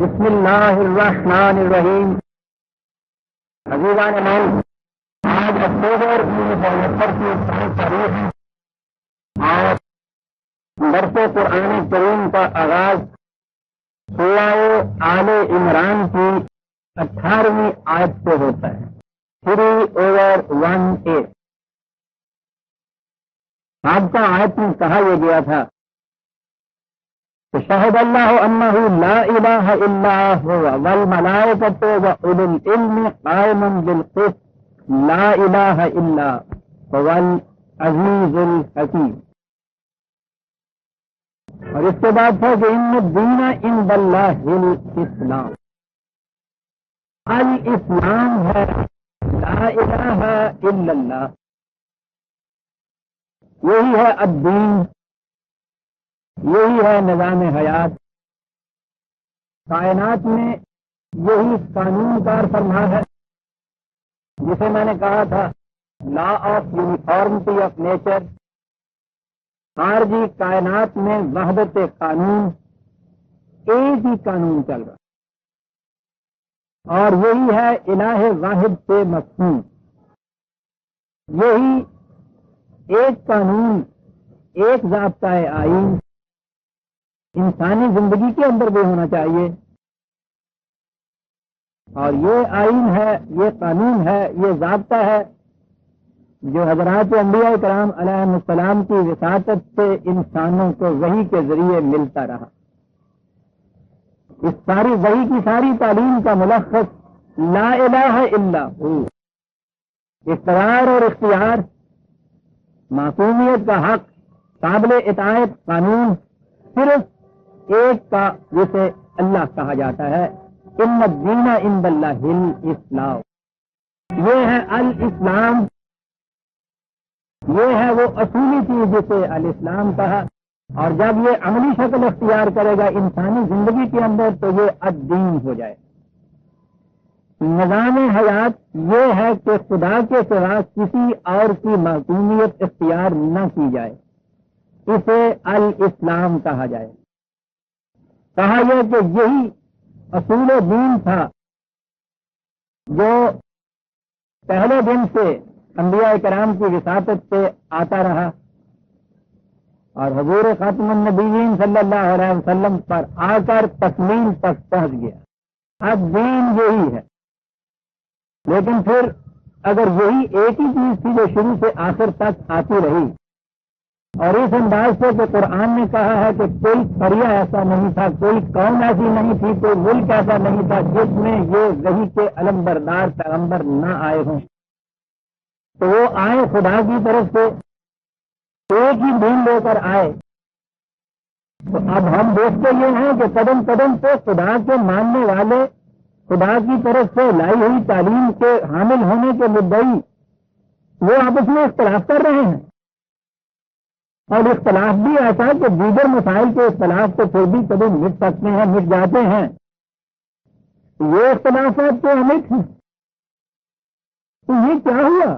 بسم اللہ الرحمن الرحیم. عزیزان مومن، آج اکتوبر 1969 کی 5 تاریخ ہے اور درس قرآن کریم کا آغاز سورہ آل عمران کی 18ویں آیت سے ہوتا ہے. 3/18. سابقہ آیت میں کہا یہ گیا تھا شہد اللہ انہ لا الہ الا هو والملائکۃ واولو العلم قائما بالقسط لا الہ الا هو العزیز الحکیم. اور اس کے بعد تھا کہ ان الدین عند اللہ الاسلام. الاسلام ہے لا الہ الا اللہ، یہی ہے الدین، یہی ہے نظام حیات. کائنات میں یہی قانون کار فرما ہے جسے میں نے کہا تھا law of uniformity of nature. خارجی کائنات میں وحدت قانون، ایک ہی قانون چل رہا اور یہی ہے الہ واحد سے مفہوم. یہی ایک قانون، ایک ضابطۂ آئین انسانی زندگی کے اندر بھی ہونا چاہیے. اور یہ آئین ہے، یہ قانون ہے، یہ ضابطہ ہے جو حضرات انبیاء کرام علیہ السلام کی وساطت سے انسانوں کو وحی کے ذریعے ملتا رہا. اس ساری وحی کی ساری تعلیم کا ملخص لا الہ الا ہو. اقرار اور اختیار، معصومیت کا حق، قابل اطاعت قانون صرف ایک کا جسے اللہ کہا جاتا ہے. ان الدین عند اللہ الاسلام. یہ ہے الاسلام، یہ ہے وہ اصولی چیز جسے الاسلام کہا. اور جب یہ عملی شکل اختیار کرے گا انسانی زندگی کے اندر تو یہ الدین ہو جائے. نظام حیات یہ ہے کہ خدا کے سوا کسی اور کی معصومیت اختیار نہ کی جائے، اسے الاسلام کہا جائے. کہا یہ کہ یہی اصول دین تھا جو پہلے دن سے انبیاء کرام کی وساطت سے آتا رہا اور حضور خاتم النبیین صلی اللہ علیہ وسلم پر آ کر تکمیل تک پہنچ گیا. اب دین یہی ہے. لیکن پھر اگر یہی ایک ہی چیز تھی جو شروع سے آخر تک آتی رہی اور اس انداز سے کہ قرآن نے کہا ہے کہ کوئی قریہ ایسا نہیں تھا، کوئی قوم ایسی نہیں تھی، کوئی ملک ایسا نہیں تھا جس میں یہ وحی کے علمبردار پیغمبر نہ آئے ہوں، تو وہ آئے خدا کی طرف سے ایک ہی دین لے کر آئے. تو اب ہم دیکھتے یہ ہیں کہ قدم قدم پہ خدا کے ماننے والے، خدا کی طرف سے لائی ہوئی تعلیم کے حامل ہونے کے مدعی وہ آپس میں اختلاف کر رہے ہیں. اور اختلاف بھی ایسا کہ دیگر مسائل کے اختلاف تو پھر بھی کبھی مٹ سکتے ہیں، مٹ جاتے ہیں. یہ اختلافات تو امت ہیں. تو یہ کیا ہوا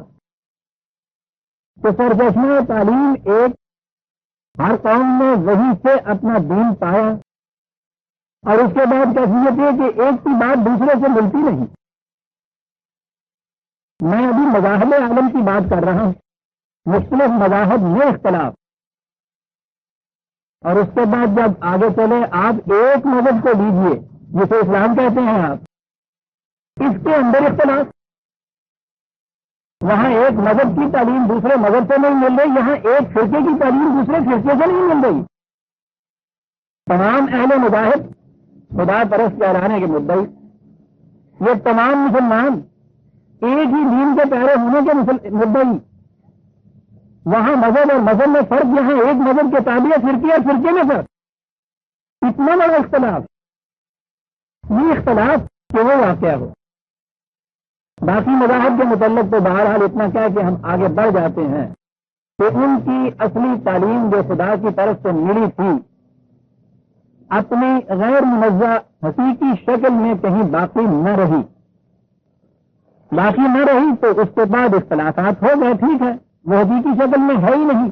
کہ سرچشمہ تعلیم ایک، ہر قوم نے وہی سے اپنا دین پایا اور اس کے بعد کیفیت یہ کہ ایک کی بات دوسرے سے ملتی نہیں. میں ابھی مذاہب عالم کی بات کر رہا ہوں، مختلف مذاہب میں اختلاف. اور اس کے بعد جب آگے چلے آپ ایک مذہب کو لیجئے جسے اسلام کہتے ہیں آپ، اس کے اندر اختلاف. وہاں ایک مذہب کی تعلیم دوسرے مذہب سے نہیں مل رہی، یہاں ایک فرقے کی تعلیم دوسرے فرقے سے نہیں مل رہی. تمام اہل مذاہب خدا پرست کہلانے کے مدعی، یہ تمام مسلمان ایک ہی دین کے پیرے ہونے کے مدعی. وہاں مذہب اور مذہب میں فرق، یہاں ایک مذہب کے تابع فرقے اور فرقے میں فرق. اتنا بڑا اختلاف، یہ اختلاف کہ وہ واقعہ ہو. باقی مذاہب کے متعلق تو بہرحال اتنا کیا کہ ہم آگے بڑھ جاتے ہیں کہ ان کی اصلی تعلیم جو خدا کی طرف سے ملی تھی اپنی غیر منزہ حقیقی شکل میں کہیں باقی نہ رہی. باقی نہ رہی تو اس کے بعد اختلافات ہو گئے، ٹھیک ہے، وہ حقیقی شکل میں ہے ہی نہیں.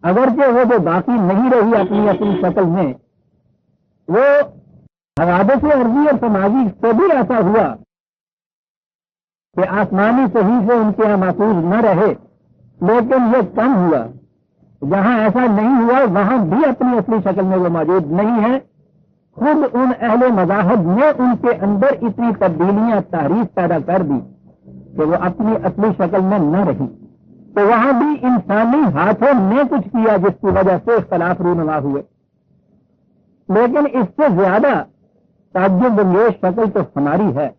اگرچہ وہ جو باقی نہیں رہی اپنی اپنی شکل میں، وہ حوادث عرضی اور سماجی سے بھی ایسا ہوا کہ آسمانی صحیفے ان کے یہاں محفوظ نہ رہے، لیکن یہ کم ہوا۔ جہاں ایسا نہیں ہوا وہاں بھی اپنی اصلی شکل میں وہ موجود نہیں ہے۔ خود ان اہل مذاہب نے ان کے اندر اتنی تبدیلیاں تحریف پیدا کر دی کہ وہ اپنی اصلی شکل میں نہ رہی، تو وہاں بھی انسانی ہاتھوں نے کچھ کیا جس کی وجہ سے اختلاف رونما ہوئے۔ لیکن اس سے زیادہ تعجب انگیز شکل تو ہماری ہے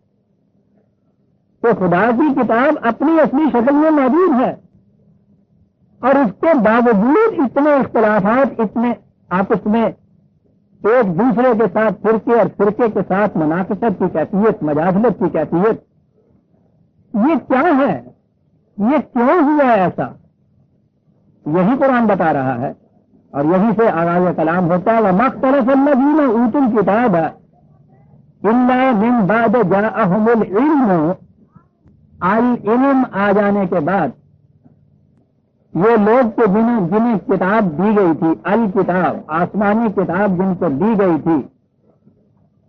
کہ خدا کی کتاب اپنی اصلی شکل میں موجود ہے، اور اس کے باوجود اتنے اختلافات، اتنے آپس میں ایک دوسرے کے ساتھ فرقے اور فرقے کے ساتھ مناقشت کی کیفیت، مجادلت کی کیفیت، یہ کیا ہے؟ یہ کیوں ہوا ہے ایسا؟ یہی قرآن بتا رہا ہے، اور یہی سے آغاز کلام ہوتا ہے۔ وَمَا اخْتَلَفَ الَّذِينَ أُوتُوا الْكِتَابَ إِلَّا مِن بَعْدِ جَاءَهُمُ الْعِلْمُ، العلم آ جانے کے بعد یہ لوگ کہ جنہیں کتاب دی گئی تھی، الکتاب آسمانی کتاب جن کو دی گئی تھی،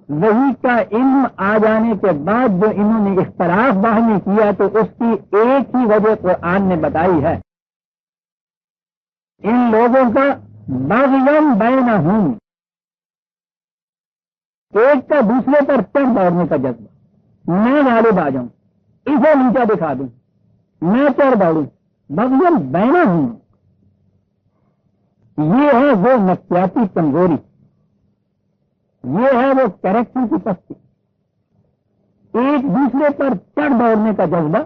وہی کا علم آ جانے کے بعد جو انہوں نے اختلاف باہمی کیا تو اس کی ایک ہی وجہ قرآن نے بتائی ہے، ان لوگوں کا بغیم بینہم، ایک کا دوسرے پر چڑھ دوڑنے کا جذبہ، میں غالب آ جاؤں، اسے نیچا دکھا دوں، میں چڑھ دوڑوں، بغیم بینہم، یہ ہے وہ نفسیاتی کمزوری، یہ ہے وہ کریکٹر کی پستی، ایک دوسرے پر چڑھ دوڑنے کا جذبہ۔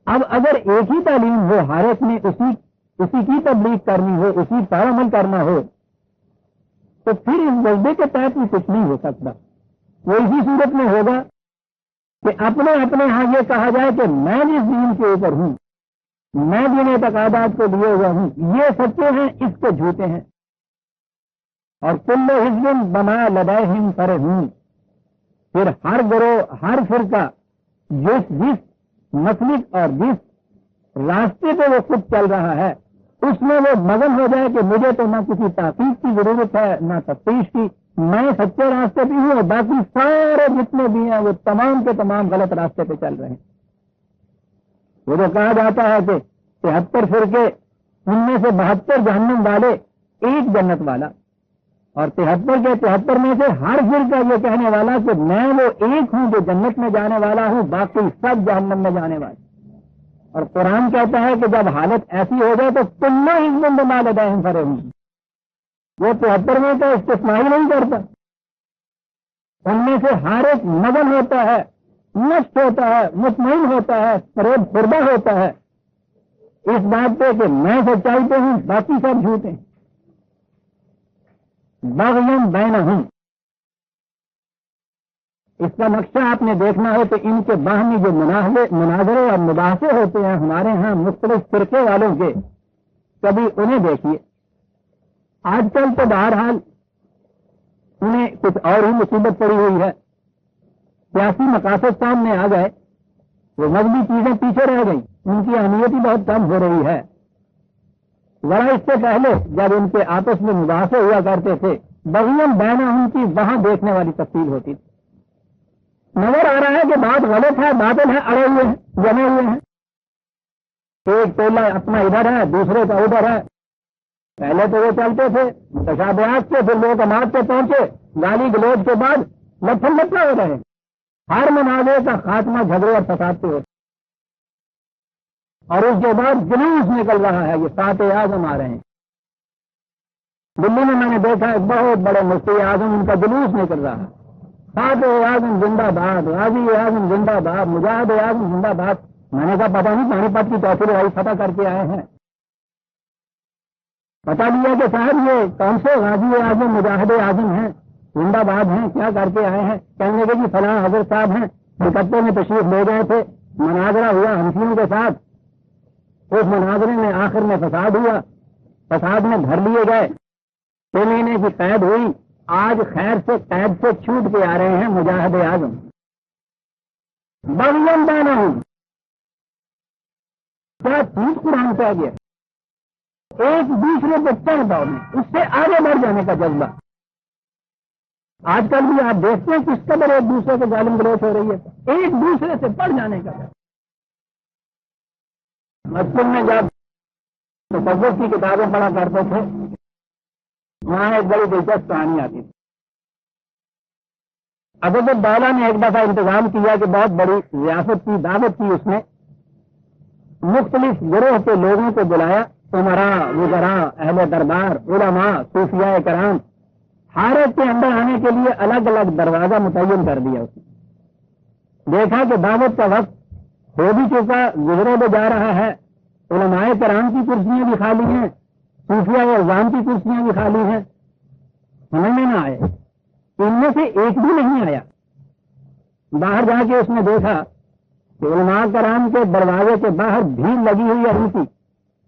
اب اگر ایک ہی تعلیم ہو، ہر ایک نے اسی کی تبلیغ کرنی ہو، اسی پر عمل کرنا ہو، تو پھر اس جذبے کے تحت بھی کچھ نہیں ہو سکتا۔ وہ اسی صورت میں ہوگا کہ اپنے اپنے ہاں یہ کہا جائے کہ میں جس دین کے اوپر ہوں، میں جن اعتقادات کو لیے ہوا ہوں، یہ سچے ہیں، اس کو جھوٹے ہیں، اور کل حزب بما لدیہم فرحون، پھر ہر گروہ، ہر فرقہ جس مسلک اور جس راستے پہ وہ خود چل رہا ہے اس میں وہ مگن ہو جائے کہ مجھے تو نہ کسی تحقیق کی ضرورت ہے نہ تفتیش کی، میں سچے راستے پہ ہوں، اور باقی سارے جتنے بھی ہیں وہ تمام کے تمام غلط راستے پہ چل رہے ہیں۔ وہ جو کہا جاتا ہے کہ 73 فرقے، ان میں سے 72 جہنم والے، ایک جنت والا، اور 73 کے 73 میں سے ہر فرقہ یہ کہنے والا کہ میں وہ ایک ہوں جو جنت میں جانے والا ہوں، باقی سب جہنم میں جانے والے۔ اور قرآن کہتا ہے کہ جب حالت ایسی ہو جائے تو کل حزب بما لدیہم فرحون، وہ 73 میں تو استثناء ہی نہیں کرتا، ان میں سے ہر ایک مگن ہوتا ہے، نشٹ ہوتا ہے، مطمئن ہوتا ہے، فریب خوردہ ہوتا ہے اس بات پہ کہ میں سچائی پہ ہوں، باقی سب جھوٹے ہیں۔ بغیم بینہم، اس کا نقشہ آپ نے دیکھنا ہے تو ان کے باہمی جو مناظرے اور مباحثے ہوتے ہیں ہمارے ہاں مختلف فرقے والوں کے، کبھی انہیں دیکھیے۔ آج کل تو بہرحال انہیں کچھ اور ہی مصیبت پڑی ہوئی ہے، سیاسی مقاصد سامنے آ گئے، وہ مذہبی چیزیں پیچھے رہ گئیں، ان کی اہمیت ہی بہت کم ہو رہی ہے۔ ذرا اس سے پہلے جب ان کے آپس میں مباحثے ہوا کرتے تھے، بغیم بینہم کی وہاں دیکھنے والی تفصیل ہوتی تھی۔ نظر آ رہا ہے کہ بات غلط ہے، باطل ہے، اڑے ہوئے ہیں، جمے ہوئے ہیں، ایک ٹولہ اپنا ادھر ہے، دوسرے کا ادھر ہے۔ پہلے تو وہ چلتے تھے تشابہات سے، پھر لوگ اماد پہ پہنچے، گالی گلوچ کے بعد لفظ لفظ ہو رہے ہیں، ہر مناظرے کا خاتمہ جھگڑے اور فساد سے ہوتا، اور اس کے بعد جلوس نکل رہا ہے، یہ سات اعظم آ رہے ہیں۔ دلی میں نے دیکھا ایک بہت بڑے مفتی اعظم، ان کا جلوس نکل رہا ہے، سات اعظم زندہ باد، غازی اعظم زندہ باد، مجاہد اعظم زندہ باد۔ میں نے کہا پتہ نہیں پانی پت کی تحصیل وائی فتح کر کے آئے ہیں، پتا لیا کہ صاحب یہ کون سے غازی اعظم مجاہد اعظم ہیں، زندہ باد ہیں، کیا کر کے آئے ہیں؟ کہنے لگے کہ فلاں حضرت صاحب ہیں، کلکتے میں تشریف لے گئے تھے، مناظرہ ہوا ہنفیوں کے ساتھ، اس مناظرے میں آخر میں فساد ہوا، فساد میں گھر لیے گئے، 6 مہینے کی قید ہوئی، آج خیر سے قید سے چھوٹ کے آ رہے ہیں مجاہد اعظم۔ بغیم بینہم، کیا چیز قرآن سے گیا؟ ایک دوسرے کو چڑھ دوڑنے، اس سے آگے بڑھ جانے کا جذبہ۔ آج کل بھی آپ دیکھتے ہیں کس قدر ایک دوسرے کو گالم گلوچ ہو رہی ہے، ایک دوسرے سے پڑ جانے کا۔ بچپن میں جب تصوف کی کتابیں پڑھا کرتے تھے، وہاں ایک بڑی دلچسپ کہانی آتی تھی۔ حضرت دولہ نے ایک دفعہ انتظام کیا کہ بہت بڑی ریاست کی دعوت کی، اس نے مختلف گروہ کے لوگوں کو بلایا، عمراء، وزراء، اہل دربار، علماء، صوفیاء کرام، ہر ایک کے اندر آنے کے لیے الگ الگ دروازہ متعین کر دیا۔ اس نے دیکھا کہ دعوت کا وقت ہو بھی چکا، گزرے بھی جا رہا ہے، علماء کرام کی کرسیاں بھی خالی ہیں، صوفیاء و عوام کی کرسیاں بھی خالی ہیں، سمجھ میں نہ آئے، ان میں سے ایک بھی نہیں آیا۔ باہر جا کے اس نے دیکھا کہ علماء کرام کے دروازے کے باہر بھیڑ لگی ہوئی ہے، ان کی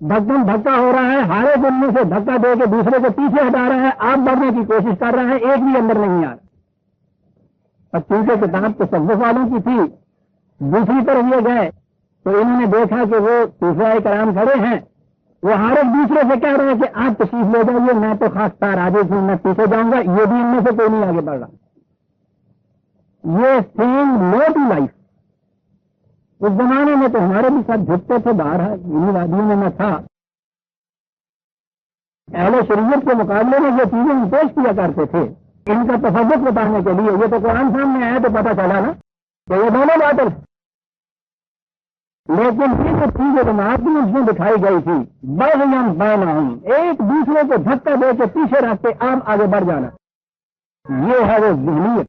دھکم دھکا ہو رہا ہے، ہارے دن میں سے دھکا دے کے دوسرے کو پیچھے ہٹا رہا ہے، آپ بڑھنے کی کوشش کر رہا ہے، ایک بھی اندر نہیں آ رہا۔ اب چونکہ کتاب تصوف والوں کی تھی، دوسری طرف یہ گئے تو انہوں نے دیکھا کہ وہ صوفیاء کرام کھڑے ہیں، وہ ہر ایک دوسرے سے کہہ رہے ہیں کہ آپ تشریف لے جائیے، میں تو خاص طور آگے ہوں، میں پیچھے جاؤں گا، یہ بھی ان میں سے کوئی نہیں آگے بڑھ رہا۔ یہ سیم لو ٹو لائف۔ اس زمانے میں تو ہمارے بھی ساتھ جھکتے تھے، باہر انہیں وادیوں میں میں تھا، اہل شریعت کے مقابلے میں یہ چیزیں ہم پیش کیا کرتے تھے، ان کا تصوف بتانے کے لیے۔ یہ تو قرآن سامنے آیا تو پتہ چلا نا کہ یہ دونوں باطل، لیکن یہ جو چیز جماعت میں اس میں دکھائی گئی تھی، بغیم بینہم، ایک دوسرے کو دھکا دے کے پیچھے رکھ کے عام آگے بڑھ جانا، یہ ہے وہ ذہنیت۔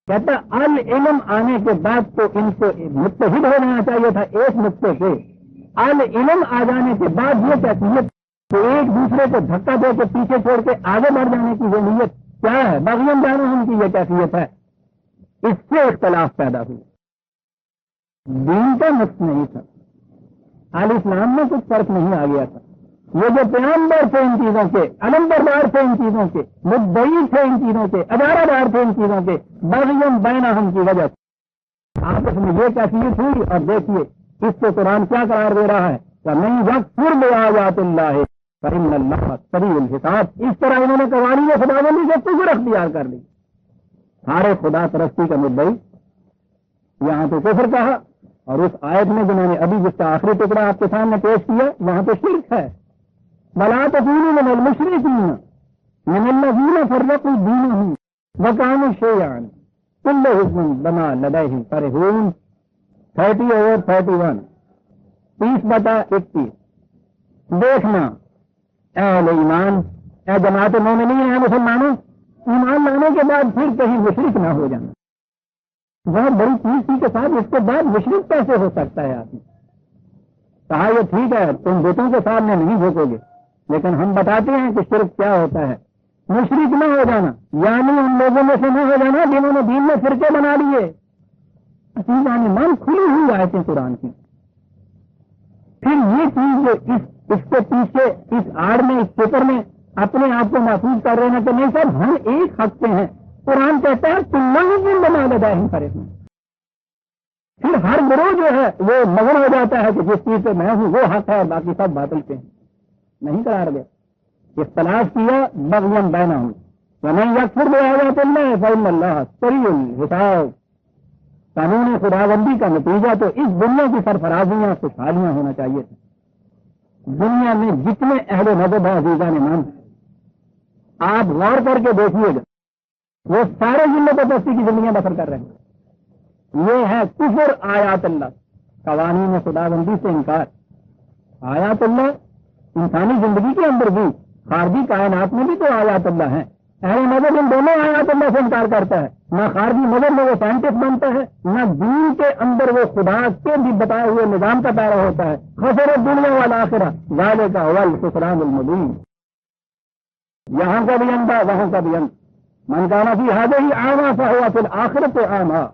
کہتا العلم آنے کے بعد تو ان کو متحد ہو جانا چاہیے تھا ایک نقطے سے، العلم آ جانے کے بعد یہ کیفیت کہ ایک دوسرے کو دھکا دے کے پیچھے چھوڑ کے آگے بڑھ جانے کی ذہنیت کیا ہے؟ بغیم بینہم کی یہ کیفیت ہے، اس سے اختلاف پیدا ہوئی۔ دین کا نقص نہیں تھا، اہل اسلام میں کچھ فرق نہیں آ گیا تھا، یہ جو پیغمبر تھے ان چیزوں کے، علم بردار تھے ان چیزوں کے، مدعی تھے ان چیزوں کے، ادارہ دار تھے ان چیزوں کے، بغیم بینہم کی وجہ سے آپس میں یہ کیفیت ہوئی۔ اور دیکھیے اس کو قرآن کیا قرار دے رہا ہے کہ نہیں یکفر بآیات اللہ فإن اللہ سریع الحساب۔ اس طرح انہوں نے قوانین خداوندی سے کفر اختیار کر لی، سارے خدا پرستی کا مدعی یہاں تو کفر کہا، اور اس آیت میں جنہوں نے ابھی جس کا آخری ٹکڑا آپ کے سامنے پیش کیا وہاں تو شرک ہے۔ وَلَا تَكُونُوا مِنَ الْمُشْرِكِينَ مِنَ الَّذِينَ فَرَّقُوا دِينَهُمْ وَكَانُوا شِيَعًا كُلُّ حِزْبٍ بِمَا لَدَيْهِمْ فَرِحُونَ 30/31 30/31۔ دیکھنا اے اہل ایمان، اے جماعت مومنین، اے مسلمانوں، ایمان لانے کے بعد پھر کہیں مشرک نہ ہو جانا۔ بہت بڑی چیز تھی کے ساتھ اس کے بعد مشرک کیسے ہو سکتا ہے؟ آپ نے کہا یہ ٹھیک ہے تم بتوں کے سامنے نہیں جھکو گے، لیکن ہم بتاتے ہیں کہ شرک کیا ہوتا ہے۔ مشرک نہ ہو جانا یعنی ان لوگوں میں سے نہ ہو جانا جنہوں نے دین میں فرقے بنا لیے۔ یعنی من کھلی ہوئی آیتیں قرآن کی۔ پھر یہ چیز جو اس کے پیچھے اس آڑ میں، اس فکر میں اپنے آپ کو محفوظ کر رہے ہیں کہ نہیں صاحب ہم ایک حق پہ ہیں۔ قرآن کہتا ہے تم نہیں بنا لداہم فرحون۔ پھر ہر گروہ جو ہے وہ مغن ہو جاتا ہے کہ جس چیز پہ میں ہوں وہ حق ہے اور باقی سب باطل پہ ہیں، نہیں قرار دیا۔ اختلاف کیا بغیم بینہم ومن یکفر بآیات اللہ فإن اللہ سریع الحساب۔ قانون خداوندی کا نتیجہ تو اس دنیا کی سرفرازیاں خوشحالیاں ہونا چاہیے تھا۔ دنیا میں جتنے اہل مذہب ہیں عزیزان ایمان، آپ غور کر کے دیکھیے گا وہ سارے ذلت و پستی کی زندگیاں بسر کر رہے ہیں۔ یہ ہے کفر آیات اللہ، قوانین خداوندی سے انکار۔ آیات اللہ انسانی زندگی کے اندر بھی، خارجی کائنات میں بھی تو آیات اللہ ہیں۔ اہل مذہب ان دونوں آیات اللہ سے انکار کرتا ہے، نہ خارجی مذہب میں وہ سائنٹسٹ بنتا ہے، نہ دین کے اندر وہ خدا کے بھی بتائے ہوئے نظام کا پیرا ہوتا ہے۔ خسر الدنیا والآخرہ ذالک هو الخسران المبین۔ یہاں کا بھی اندھا وہاں کا بھی اندھا، من کان فی ہذہ اعمیٰ فہو فی الآخرۃ اعمیٰ۔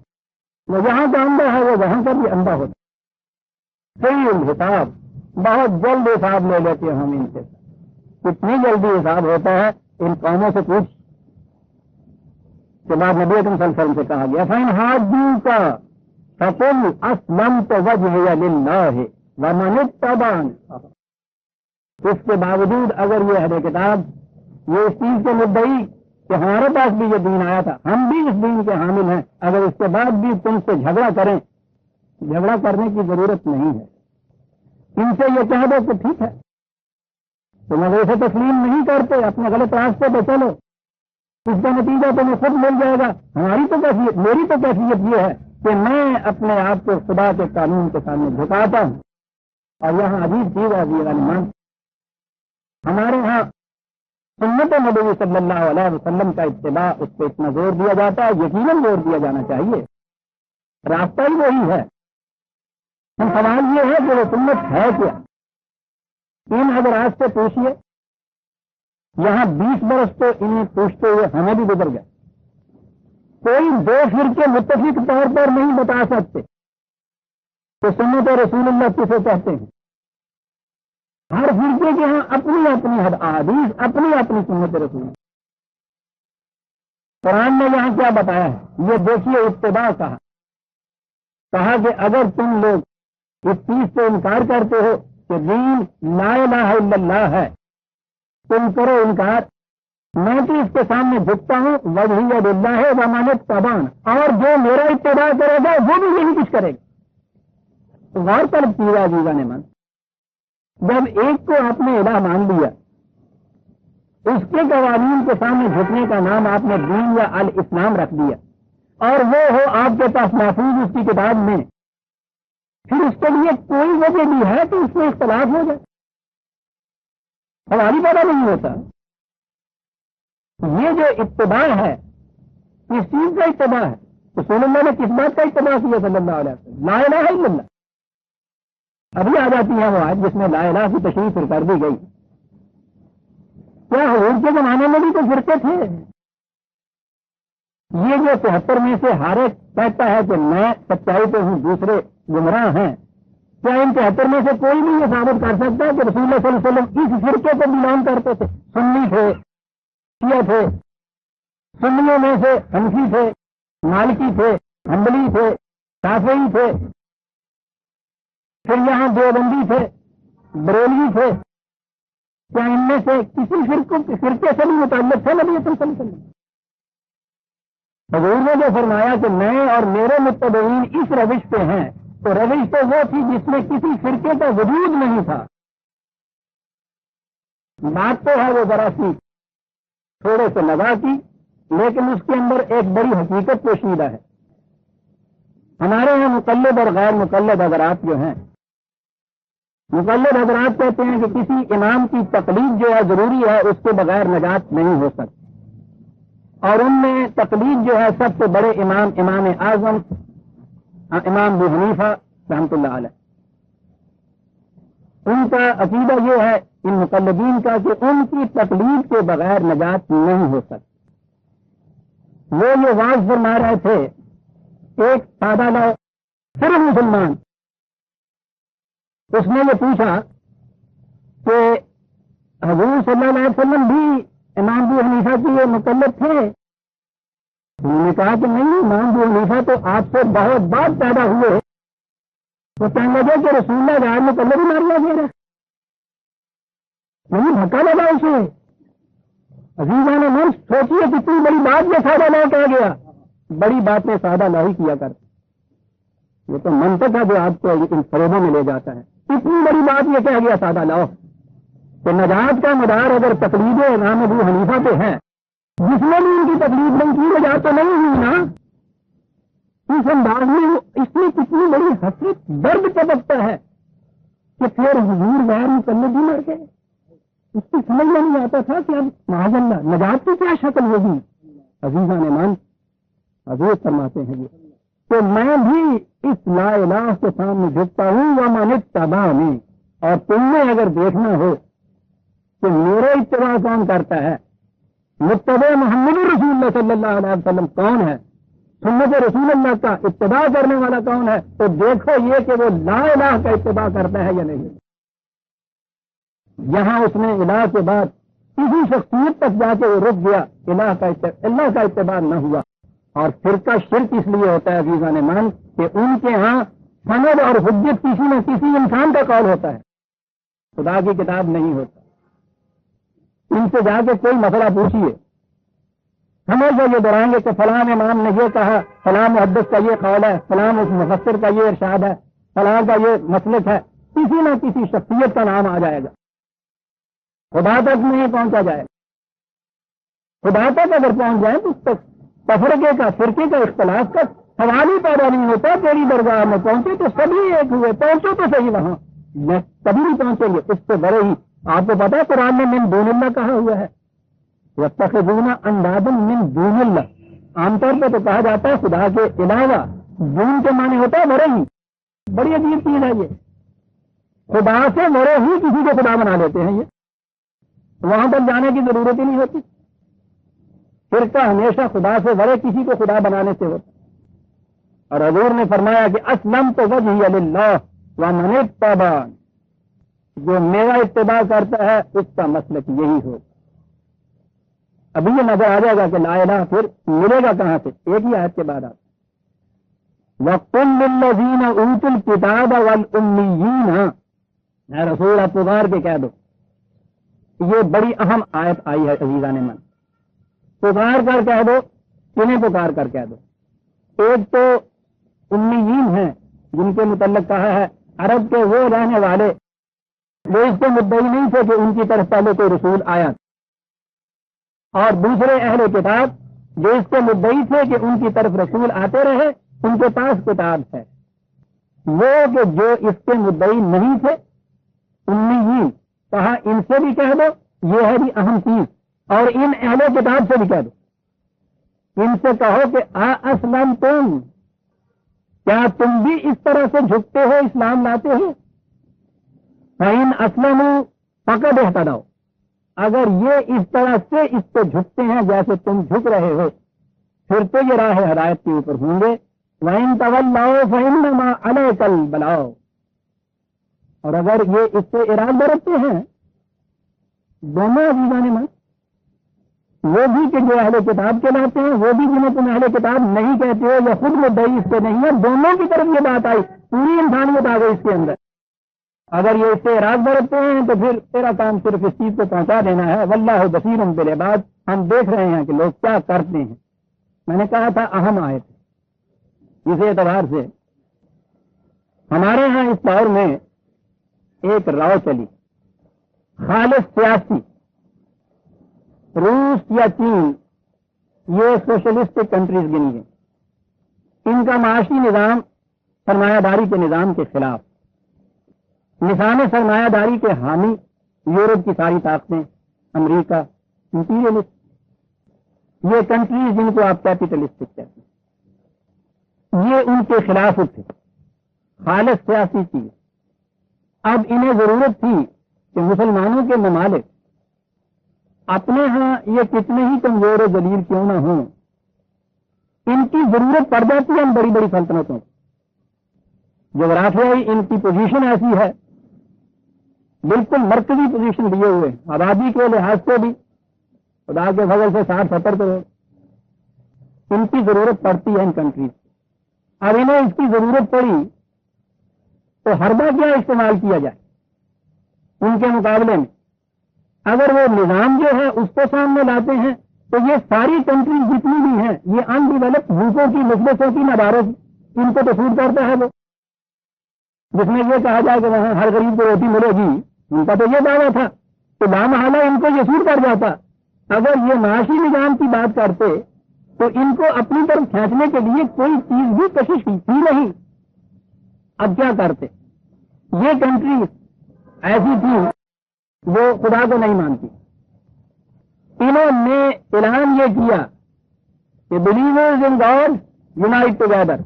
وہ یہاں کا اندھا ہے وہ وہاں کا بھی اندھا ہوتا ہے۔ صحیح الحساب، بہت جلد حساب لے لیتے ہیں ہم ان سے۔ کتنی جلدی حساب ہوتا ہے ان قوموں سے پوچھ کے بعد نبی اکرم صلی اللہ علیہ وسلم سے کہا گیا فَإِنْ حَاجُّوكَ فَقُلْ أَسْلَمْتُ وَجْهِيَ لِلَّهِ وَمَنِ اتَّبَعَنِ۔ اس کے باوجود اگر یہ اہل کتاب، یہ اس چیز کے مدعی کہ ہمارے پاس بھی یہ دین آیا تھا، ہم بھی اس دین کے حامل ہیں، اگر اس کے بعد بھی تم سے جھگڑا کریں، جھگڑا کرنے کی ضرورت نہیں ہے، ان سے یہ کہہ دو کہ ٹھیک ہے تم اگر اسے تسلیم نہیں کرتے اپنے غلط راستے پہ چلو، اس کا نتیجہ تمہیں خود مل جائے گا۔ ہماری تو کیفیت، میری تو کیفیت یہ ہے کہ میں اپنے آپ کو خدا کے قانون کے سامنے جھکاتا ہوں۔ اور یہاں عجیب چیز ہے عزیز المان، ہمارے ہاں سنت نبوی صلی اللہ علیہ وسلم کا اتباع، اس پہ اتنا زور دیا جاتا ہے، یقیناً زور دیا جانا چاہیے، راستہ ہی وہی ہے۔ ہم سوال یہ ہے کہ وہ سنت ہے کیا؟ ان حضرات سے پوچھیے، یہاں 20 برس تو انہیں پوچھتے ہوئے ہمیں بھی گزر گئے، کوئی دو فرقے متفق طور پر نہیں بتا سکتے کہ سنت رسول اللہ کسے کہتے ہیں۔ ہر فرقے کے ہاں اپنی اپنی احادیث، اپنی اپنی سنت رسول۔ قرآن نے یہاں کیا بتایا ہے یہ دیکھیے، اتباع کہا کہ اگر تم لوگ اس چیز سے انکار کرتے ہو کہ دین لا الہ الا اللہ ہے، تم کرو انکار، میں تو اس کے سامنے جھکتا ہوں، وجہی للہ ہے ومن اتبعن، اور جو میرا اتباع کرے گا وہ بھی یہی کچھ کرے گا۔ غور طلب کیا عزیزاں نے من، جب ایک کو آپ نے الہ مان لیا، اس کے قوانین کے سامنے جھکنے کا نام آپ نے دین یا الاسلام رکھ دیا، اور وہ ہو آپ کے پاس محفوظ اس کی کتاب میں، پھر اس کے لیے کوئی وجہ بھی ہے تو اس میں اختلاف ہو جائے، ہماری پتہ نہیں ہوتا۔ یہ جو اتباع ہے اس چیز کا اتباع ہے، رسول اللہ نے کس بات کا اتباع کیا صلی اللہ علیہ وسلم؟ لا الہ الا اللہ۔ ابھی آ جاتی ہے وہ آج جس میں لا الہ کی تشریح پھر کر دی گئی۔ کیا حضور کے زمانے میں بھی تو فرقے تھے؟ یہ جو 73 میں سے ہر ایک کہتا ہے کہ میں سچائی پہ ہوں، دوسرے گمراہ ہیں، کیا ان 73 میں سے کوئی بھی یہ ثابت کر سکتا ہے کہ رسول اللہ صلی اللہ علیہ وسلم اس فرقے کو بلانگ کرتے تھے؟ سنی تھے، شیعہ تھے، سنیوں میں سے حنفی تھے، مالکی تھے، حنبلی تھے، شافعی تھے، پھر یہاں دیوبندی تھے، بریلوی تھے، کیا ان میں سے کسی فرقے سے بھی متعلق تھے نبی صلی اللہ علیہ وسلم؟ حضور نے جو فرمایا کہ میں اور میرے متبعین اس روش پہ ہیں، تو روش تو وہ تھی جس میں کسی فرقے کا وجود نہیں تھا۔ بات تو ہے وہ ذرا سی تھوڑے سے لگا کی، لیکن اس کے اندر ایک بڑی حقیقت پوشیدہ ہے۔ ہمارے یہاں مقلد اور غیر مقلد حضرات جو ہیں، مقلد حضرات کہتے ہیں کہ کسی امام کی تقلید جو ہے ضروری ہے، اس کے بغیر نجات نہیں ہو سکتی، اور ان میں تقلید جو ہے سب سے بڑے امام اعظم امام ابو حنیفہ رحمۃ اللہ علیہ، ان کا عقیدہ یہ ہے ان مقلدین کا کہ ان کی تقلید کے بغیر نجات نہیں ہو سکتی۔ وہ یہ واضح فرما رہے تھے، ایک سادہ لو صرف مسلمان، اس نے یہ پوچھا کہ حضور صلی اللہ علیہ وسلم بھی امام ابو حنیفہ کی یہ مقلد تھے؟ انہوں نے کہا کہ نہیں، امام ابو حنیفہ تو آپ سے بہت بعد پیدا ہوئے۔ وہ کہنے لگے کہ رسول اللہ غیر مقلد ہی مار لیا گیا، نہیں دھکا لگا اسے۔ عزیزان من سوچیے کتنی بڑی بات یہ سادہ لا کہہ گیا، بڑی باتیں سادہ لا ہی کیا کرتے، یہ تو منطق ہے جو آپ کو ان فریبوں میں لے جاتا ہے۔ اتنی بڑی بات یہ کہہ گیا سادہ لاؤ کہ نجات کا مدار اگر تقلید امام ابو حنیفہ پہ ہے، جس نے بھی ان کی تقلید نہیں کی نجات تو نہیں ہوئی نا۔ اس انداز میں اس میں کتنی بڑی حسرت درد چپکتا ہے کہ پھر حضور غیر مقلد بھی مر گئے۔ اس کی سمجھ میں نہیں آتا تھا کہ اب معاذ اللہ نجات کی کیا شکل ہوگی۔ عزیزان ایمان حضور فرماتے ہیں یہ کہ میں بھی اس لا الہ کے سامنے جھکتا ہوں ومن اتبعنی، اور تم نے اگر دیکھنا ہو کہ میرا اتباع کون کرتا ہے، متبع محمد رسول اللہ صلی اللہ علیہ وسلم کون ہے، سنت رسول اللہ کا اتباع کرنے والا کون ہے، تو دیکھو یہ کہ وہ لا الہ کا اتباع کرتا ہے یا نہیں۔ یہاں اس نے الہ کے بعد اسی شخصیت تک جا کے وہ رک گیا، اللہ کا اتباع نہ ہوا۔ اور فرقہ شرک اس لیے ہوتا ہے عزیزان مان کہ ان کے ہاں سند اور حجت کسی نہ کسی انسان کا قول ہوتا ہے، خدا کی کتاب نہیں ہوتا۔ ان سے جا کے کوئی مسئلہ پوچھیے ہمیشہ یہ دہرائیں گے کہ فلاں امام نے یہ کہا، فلاں محدث کا یہ قول ہے، فلاں اس مفسر کا یہ ارشاد ہے، فلاں کا یہ مسلک ہے، کسی نہ کسی شخصیت کا نام آ جائے گا، خدا تک نہیں پہنچا جائے گا۔ خدا تک اگر پہنچ جائے تو اس تک تفرقے کا، فرقے کا، اختلاف کا سوال ہی پیدا نہیں ہوتا۔ تیری درگاہ میں پہنچے تو سبھی ایک ہوئے، پہنچو تو صحیح وہاں، میں کبھی نہیں پہنچیں گے، اس سے بڑے ہی۔ آپ کو پتا ہے قرآن میں من دون اللہ کہا ہوا ہے، یتخذون اندادا من دون اللہ۔ عام طور پہ تو کہا جاتا ہے خدا کے علاوہ، دون کے معنی ہوتا ہے بڑے ہی۔ بڑی عجیب چیز ہے یہ، خدا سے بڑے ہی کسی کو خدا بنا لیتے ہیں، یہ وہاں تک جانے کی ضرورت ہی نہیں ہوتی۔ فرقہ ہمیشہ خدا سے بڑے کسی کو خدا بنانے سے ہوتا۔ اور حضور نے فرمایا کہ اسلمت وجہی للہ ومن اتبعن، جو میرا اتباع کرتا ہے اس کا مسلک یہی ہو۔ ابھی یہ نظر آ جائے گا کہ لا الہ پھر ملے گا کہاں سے، ایک ہی آیت کے بعد آپ وَقُلْ لِلَّذِينَ أُوتُوا الْكِتَابَ وَالْأُمِّيِّينَ، اے رسول آپ پکار کے کہہ دو۔ یہ بڑی اہم آیت آئی ہے عزیزان من، پکار کر کہہ دو، کنہیں پکار کر کہہ دو؟ ایک تو امیین ہیں جن کے متعلق کہا ہے عرب کے وہ رہنے والے وہ اس کے مدعی نہیں تھے کہ ان کی طرف پہلے کوئی رسول آیا، اور دوسرے اہل کتاب جو اس کے مدعی تھے کہ ان کی طرف رسول آتے رہے، ان کے پاس کتاب ہے۔ وہ کہ جو اس کے مدعی نہیں تھے امیین، کہا ان سے بھی کہہ دو، یہ ہے بھی اہم چیز، اور ان اہل کتاب سے بھی کہہ دو، ان سے کہو کہ اسلمتم، کیا تم بھی اس طرح سے جھکتے ہو، اسلام لاتے ہو؟ فَإِنْ أَسْلَمُوا فَقَدْ اهْتَدَوْا، اگر یہ اس طرح سے اس پہ جھکتے ہیں جیسے تم جھک رہے ہو، پھر تو یہ راہ ہدایت کے اوپر ہوں گے۔ وَإِنْ تَوَلَّوْا فَإِنَّمَا عَلَيْكَ الْبَلَاغُ، اور اگر یہ اس سے اعراض برتتے ہیں، دونوں عزیزان من، وہ بھی کہ جو اہل کتاب کے لاتے ہیں، وہ بھی جنہیں تم اہل کتاب نہیں کہتے ہو یا خود مدعی اس سے نہیں ہے، دونوں کی طرف یہ بات آئی، پوری انسانیت آ گئی اس کے اندر۔ اگر یہ اس سے اعراض برتتے ہیں تو پھر تیرا کام صرف اس چیز کو پہنچا دینا ہے، واللہ بصیر بالعباد، ہم دیکھ رہے ہیں کہ لوگ کیا کرتے ہیں۔ میں نے کہا تھا اہم آیت، اس اعتبار سے ہمارے ہاں اس دور میں ایک راؤ چلی، خالص سیاسی، روس یا چین یہ سوشلسٹک کنٹریز گنی ہیں، ان کا معاشی نظام سرمایہ داری کے نظام کے خلاف، نظام سرمایہ داری کے حامی یورپ کی ساری طاقتیں، امریکہ، امپیریلسٹ، یہ کنٹریز جن کو آپ کیپیٹلسٹک کہتے ہیں، یہ ان کے خلاف اٹھے، خالص سیاسی چیز۔ اب انہیں ضرورت تھی کہ مسلمانوں کے ممالک اپنے ہاں یہ کتنے ہی کمزور و ذلیل کیوں نہ ہوں، ان کی ضرورت پڑ جاتی ہے ان بڑی بڑی سلطنتوں، جغرافیائی ان کی پوزیشن ایسی ہے، بالکل مرکزی پوزیشن دیے ہوئے، آبادی کے لحاظ سے بھی خدا کے فضل سے 60-70 کروڑ، ان کی ضرورت پڑتی ہے ان کنٹریز۔ اب انہیں اس کی ضرورت پڑی تو حربہ کیا استعمال کیا جائے ان کے مقابلے میں؟ اگر وہ نظام جو ہے اس کو سامنے لاتے ہیں تو یہ ساری کنٹریز جتنی بھی ہیں، یہ ان ڈیولپڈ ملکوں کی، مفلسوں کی، مداروں کی، ان کو تو سوٹ کرتا ہے وہ، جس میں یہ کہا جائے کہ وہاں ہر غریب کو روٹی ملے گی، ان کا تو یہ دعویٰ تھا، تو لامحالہ ان کو یہ سوٹ کر جاتا۔ اگر یہ معاشی نظام کی بات کرتے تو ان کو اپنی طرف کھینچنے کے لیے کوئی چیز بھی کشش تھی نہیں۔ اب کیا کرتے؟ یہ کنٹریز ایسی تھی وہ خدا کو نہیں مانتی، انہوں نے اعلان یہ کیا کہ believers in God unite together,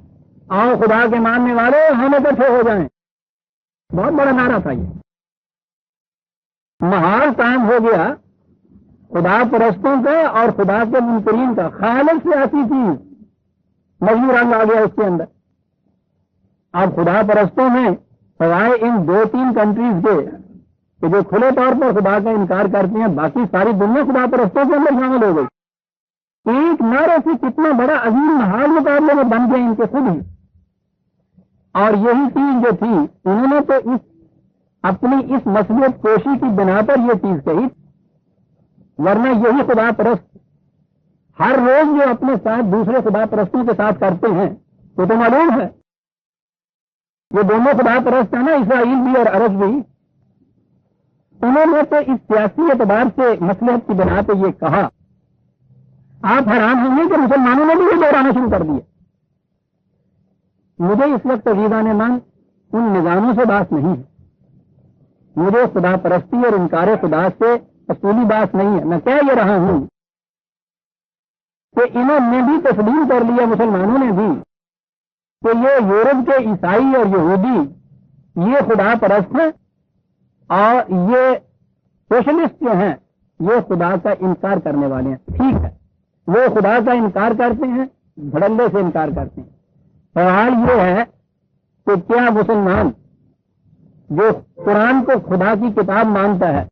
آؤ خدا کے ماننے والے ہم اکٹھے ہو جائیں۔ بہت بڑا نعرہ تھا یہ، محال کام ہو گیا خدا پرستوں کا اور خدا کے منکرین کا، خالص سیاسی چیز، مذہبی رنگ آ گیا اس کے اندر۔ اب خدا پرستوں میں سوائے ان 2-3 کنٹریز کے کہ جو کھلے طور پر خدا کا انکار کرتے ہیں، باقی ساری دنیا خدا پرستوں کے اندر شامل ہو گئی۔ ایک نعرے سے کتنا بڑا عظیم محال مقابلے میں بن گئے ان کے خود ہی، اور یہی چیز جو تھی انہوں نے تو اپنی اس مصلحت کوشی کی بنا پر یہ چیز کہی، ورنہ یہی خدا پرست ہر روز جو اپنے ساتھ دوسرے خدا پرستوں کے ساتھ کرتے ہیں وہ تو معلوم ہے. یہ دونوں خدا پرست ہیں نا، اسرائیل بھی اور عرب بھی. انہوں نے تو اس سیاسی اعتبار سے مصلحت کی بنا پہ یہ کہا. آپ حیران ہوں گے کہ مسلمانوں نے بھی یہ دوہرانا شروع کر دیا. مجھے اس وقت عزیزان مان ان نظاموں سے بات نہیں ہے. مجھے خدا پرستی اور انکار خدا سے اصولی بات نہیں ہے. میں کہہ یہ رہا ہوں کہ انہوں نے بھی تسلیم کر لیا، مسلمانوں نے بھی، کہ یہ یورپ کے عیسائی اور یہودی یہ خدا پرست ہیں اور یہ سوشلسٹ جو ہیں یہ خدا کا انکار کرنے والے ہیں. ٹھیک ہے، وہ خدا کا انکار کرتے ہیں، دھڑلے سے انکار کرتے ہیں. سوال یہ ہے کہ کیا مسلمان جو قرآن کو خدا کی کتاب مانتا ہے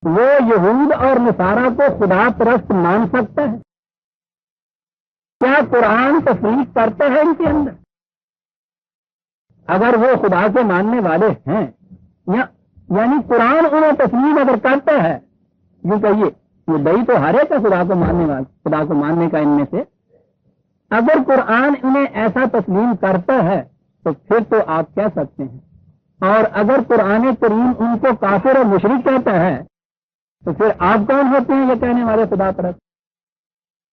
وہ یہود اور نصارہ کو خدا پرست مان سکتا ہے؟ کیا قرآن تفریق کرتا ہے ان کے اندر؟ اگر وہ خدا کے ماننے والے ہیں یعنی قرآن انہیں تسلیم اگر کرتا ہے، یوں کہیے یہ دئی تو ہر ایک خدا کو ماننے والا، خدا کو ماننے کا ان میں سے اگر قرآن انہیں ایسا تسلیم کرتا ہے تو پھر تو آپ کہہ سکتے ہیں. اور اگر قرآن کریم ان کو کافر اور مشرک کہتا ہے تو پھر آپ کون ہوتے ہیں یہ کہنے والے خدا پرست؟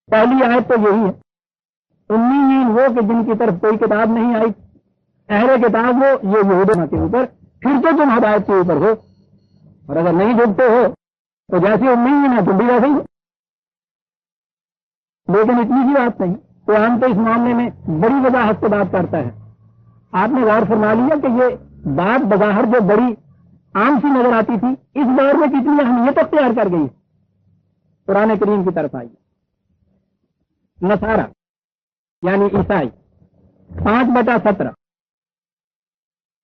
پہلی آیت تو یہی ہے، امیین وہ کہ جن کی طرف کوئی کتاب نہیں آئی، اہل کتاب ہو یہ یہودیوں کے اوپر، پھر تو تم ہدایت کے اوپر ہو، اور اگر نہیں جھکتے ہو تو جیسے امیین ہے تم بھی ویسے ہی ہو. لیکن اتنی سی بات نہیں، قرآن تو اس معاملے میں بڑی وضاحت سے بات کرتا ہے. آپ نے غور فرما لیا کہ یہ بات بظاہر جو بڑی عام سی نظر آتی تھی اس دور میں کتنی اہمیت اختیار کر گئی، قرآن کریم کی طرف آئی. نصارہ یعنی عیسائی 5/17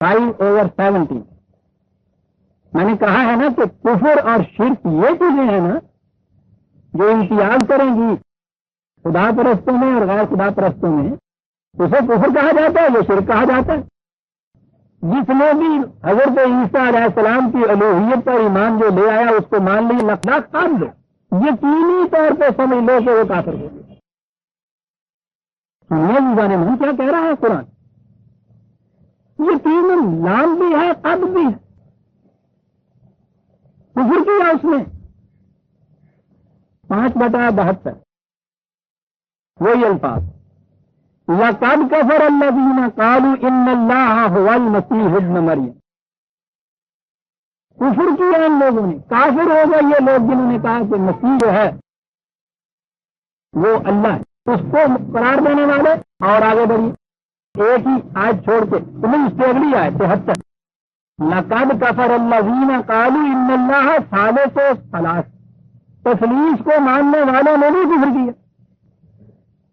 5/17. میں نے کہا ہے نا کہ کفر اور شرک یہ چیزیں ہیں نا جو امتیاز کریں گی خدا پرستوں میں اور غیر خدا پرستوں میں، اسے کفر کہا جاتا ہے، یہ شرک کہا جاتا ہے. جس نے بھی حضرت عیسیٰ علیہ السلام کی الوہیت پر ایمان جو لے آیا اس کو مان لی، نقلاق کام لو، یقینی طور پہ سمجھ لو کہ وہ کافر ہو گیا. سنیے من کیا کہہ رہا ہے قرآن، یقیناً لام بھی ہے قد بھی ہے، کفر کیا اس نے. 5/72 وہی الفاظ، لقد كفر الذين قالوا ان الله هو المسيح ابن مریم. کفر کیا ان لوگوں نے، کافر ہو گئے یہ لوگ جنہوں نے کہا کہ مسیح جو ہے وہ اللہ ہے، اس کو قرار دینے والے. اور آگے بڑھیے ایک ہی آیت چھوڑ کے تمہیں اس سے اگلی آیت 73، لقد كفر الذين قالوا ان الله ثالث ثلاث. تثلیث کو ماننے والوں نے بھی کفر کیا.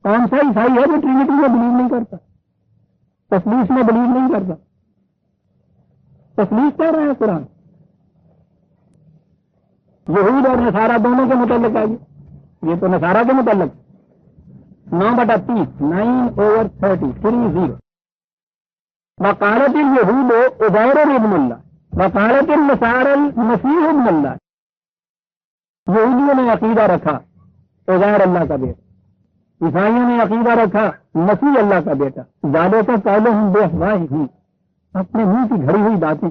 کون سا عیسائی ہے جو ٹرینٹی میں بلیو نہیں کرتا، تثلیث میں بلیو نہیں کرتا؟ تثلیث کہہ رہا ہے قرآن. یہود اور نصارہ دونوں کے متعلق ہے یہ تو نصارہ کے متعلق 9/30 9/30 وقالت اليہود عزیر ابن اللہ وقالت النصارى المسیح ابن اللہ. یہودیوں نے عقیدہ رکھا عزیر اللہ کا بیٹا، عیسائیوں نے عقیدہ رکھا مسیح اللہ کا بیٹا. زیادہ کا قولوں ہم بے افواہہم، اپنے منہ کی گھڑی ہوئی باتیں.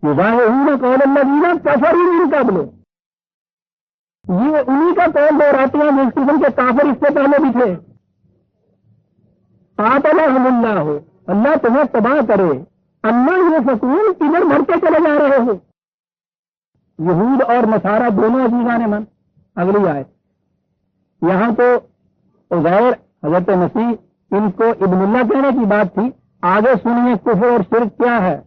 یظاہرون قول الذین کفروا من قبل، یہ انہی کا قول دہراتے ہیں جس قسم کے کافر اس سے پہلے بھی تھے. قاتلہم اللہ، اللہ تمہیں تباہ کرے. اما یہ سکون کدھر بڑھتے چلے جا رہے ہو. یہود اور نصارہ دونوں عزیزان من. اگلی آیت، یہاں تو عزیر حضرت مسیح ان کو ابن اللہ کہنے کی بات تھی. آگے سنیے کفر اور شرک کیا ہے.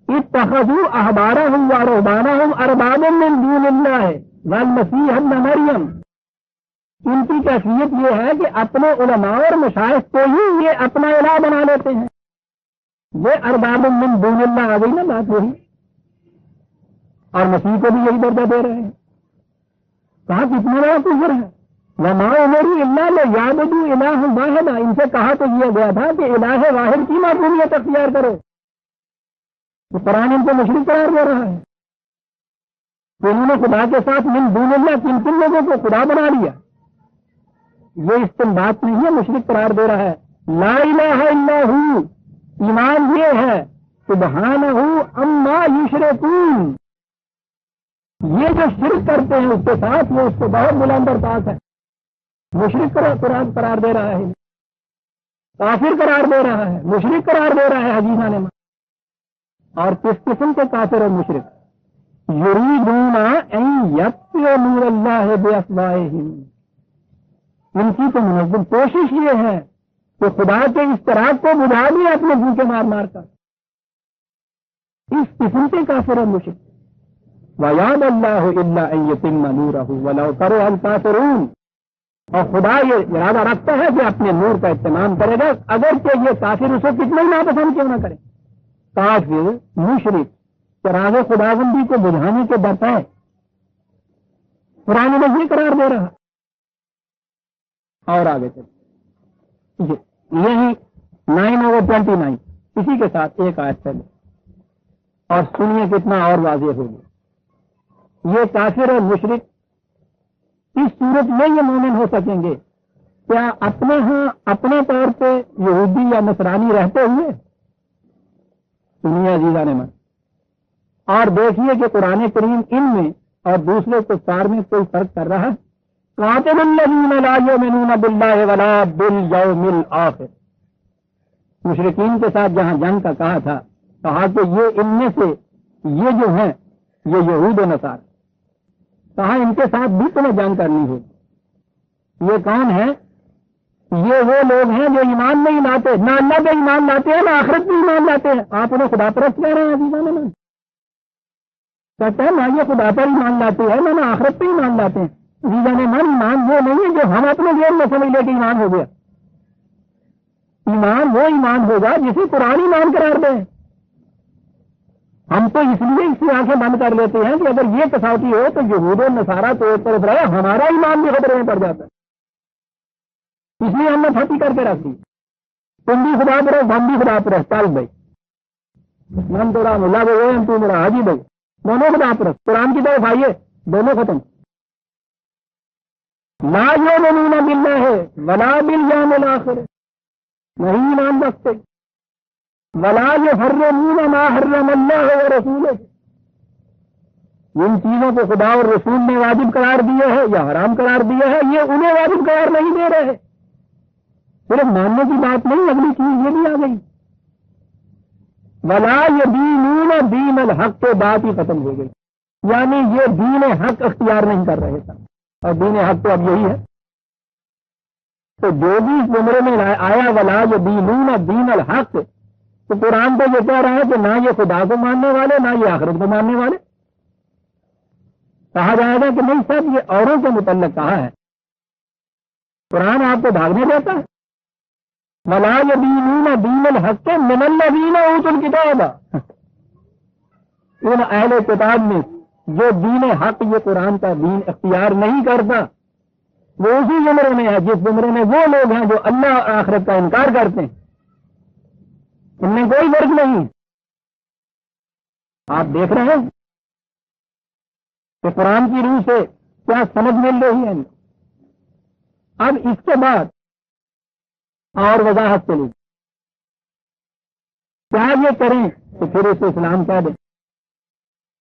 اتخذوا احبارهم ورهبانهم اربابا من دون اللہ والمسیح ابن مریم. ان کی کیفیت یہ ہے کہ اپنے علماء اور مشائخ کو ہی یہ اپنا الہ بنا لیتے ہیں. یہ ارباب من دون اللہ آ گئی نا بات وہی، اور مسیح کو بھی یہی درجہ دے رہے ہیں. کہا کتنا بڑا کفر ہے. وما امروا الا لیعبدوا الہا واحدا. ان سے کہا تو یہ گیا تھا کہ الہ واحد کی معبودیت اختیار کرو. تو قرآن ان کو مشرک قرار دے رہا ہے. تو انہوں نے خدا کے ساتھ من دون اللہ کن کن لوگوں کو خدا بنا لیا. یہ استنباط نہیں ہے مشرک قرار دے رہا ہے. لا الہ الا ہو ایمان یہ ہے سبحانہ عما یشرکون. یہ جو شرک کرتے ہیں اس کے ساتھ وہ اس کو بہت بلند اور پاک ہے. مشرک قرار دے رہا ہے, کافر قرار دے رہا ہے, مشرک قرار دے رہا ہے حجیزہ نے. اور کس قسم کے کافر اور مشرک؟ یریدون ان یطفئوا نور اللہ بافواہہم. ان کی تو منظم کوشش یہ ہے کہ خدا کے اشتراک کو بجھا دیں اپنے بھوکے مار مار کر. اس قسم کے کافر اور مشرک. وَيَأْبَى اللَّهُ إِلَّا أَن يُتِمَّ نُورَهُ وَلَوْ كَرِهَ الْكَافِرُونَ. اور خدا یہ ارادہ رکھتا ہے کہ اپنے نور کا اہتمام کرے گا اگرچہ یہ کافر اسے کتنے ہی ناپسند کیوں نہ کرے. کافر مشرک چراغ خداوندی کو بجھانے کے ڈرتا ہے. قرآن میں یہ قرار دے رہا. اور آگے چلے یہی 9/29 اسی کے ساتھ ایک آیت پہلے اور سنیے کتنا اور واضح ہوگی. یہ کافر اور مشرک اس صورت میں یہ مومن ہو سکیں گے کیا اپنے ہاں اپنے طور پہ یہودی یا نصرانی رہتے ہوئے؟ سنیے عزیزان من اور دیکھیے کہ قرآن کریم ان میں اور دوسرے کفار میں کوئی فرق کر رہا ہے. قاتل الذین لا یؤمنون باللہ ولا بالیوم الآخر. مشرکین کے ساتھ جہاں جنگ کا کہا تھا کہا کہ یہ ان میں سے یہ جو ہیں یہ یہود و نصارہ, کہا ان کے ساتھ بھی تمہیں جنگ کرنی ہوگی. یہ کون ہے؟ یہ وہ لوگ ہیں جو ایمان نہیں لاتے, نہ اللہ پہ ایمان لاتے ہیں نہ آخرت پہ ایمان لاتے ہیں. آپ انہیں خدا پرست کہہ رہے ہیں عزیزان من. کہتا ہے نہ یہ خدا پر ایمان لاتے ہیں نہ آخرت پہ ایمان لاتے ہیں. عزیزان من ایمان وہ نہیں ہے جو ہم اپنے ذہن میں سمجھ لے کے ایمان ہو گیا. ایمان وہ ایمان ہوگا جسے قرآن ایمان قرار دیں. ہم تو اس لیے اس کی آنکھیں بند کر لیتے ہیں کہ اگر یہ کسوٹی ہو تو یہود و نصارہ تو ایک طرف رہے, ہمارا ایمان بھی خطرے میں پڑ جاتا ہے. اس لیے ہم نے پھٹی کر کے رکھ دی. تم بھی خدا پرست ہم بھی خدا پرست. چل بھائی من تیرا ملا بھائی تو میرا حاجی بھائی دونوں خدا پرست. قرآن کی طرف آئیے دونوں ختم. لا یؤمنون باللہ ولا بالیوم الآخر. نہیں ایمان رکھتے. ولا یحرمون ما حرم اللہ ورسولہ. جن چیزوں کو خدا اور رسول نے واجب قرار دیا ہے یا حرام قرار دیا ہے یہ انہیں واجب قرار نہیں دے رہے. صرف ماننے کی بات نہیں, اگلی چیز یہ بھی آ گئی. ولا یدینون دین الحق کے بات ہی ختم ہو گئی. یعنی یہ دین حق اختیار نہیں کر رہے تھے اور دین حق تو اب یہی ہے. تو جو بھی اس زمرے میں آیا ولا یدینون دین الحق تو قرآن تو یہ کہہ رہا ہے کہ نہ یہ خدا کو ماننے والے نہ یہ آخرت کو ماننے والے. کہا جائے گا کہ نہیں صاحب یہ اوروں کے متعلق کہا ہے. قرآن آپ کو بھاگنے دیتا ہے. ولا یدینون دین الحق من الذین اوتوا الکتاب. ان اہل کتاب میں جو دین حق یہ قرآن کا دین اختیار نہیں کرتا وہ اسی زمرے میں ہے جس زمرے میں وہ لوگ ہیں جو اللہ اور آخرت کا انکار کرتے ہیں. ان میں کوئی فرق نہیں. آپ دیکھ رہے ہیں کہ قرآن کی روح سے کیا سمجھ مل رہی ہے. اب اس کے بعد اور وضاحت چلی. کیا یہ کریں تو پھر اسے اسلام کہہ دیں.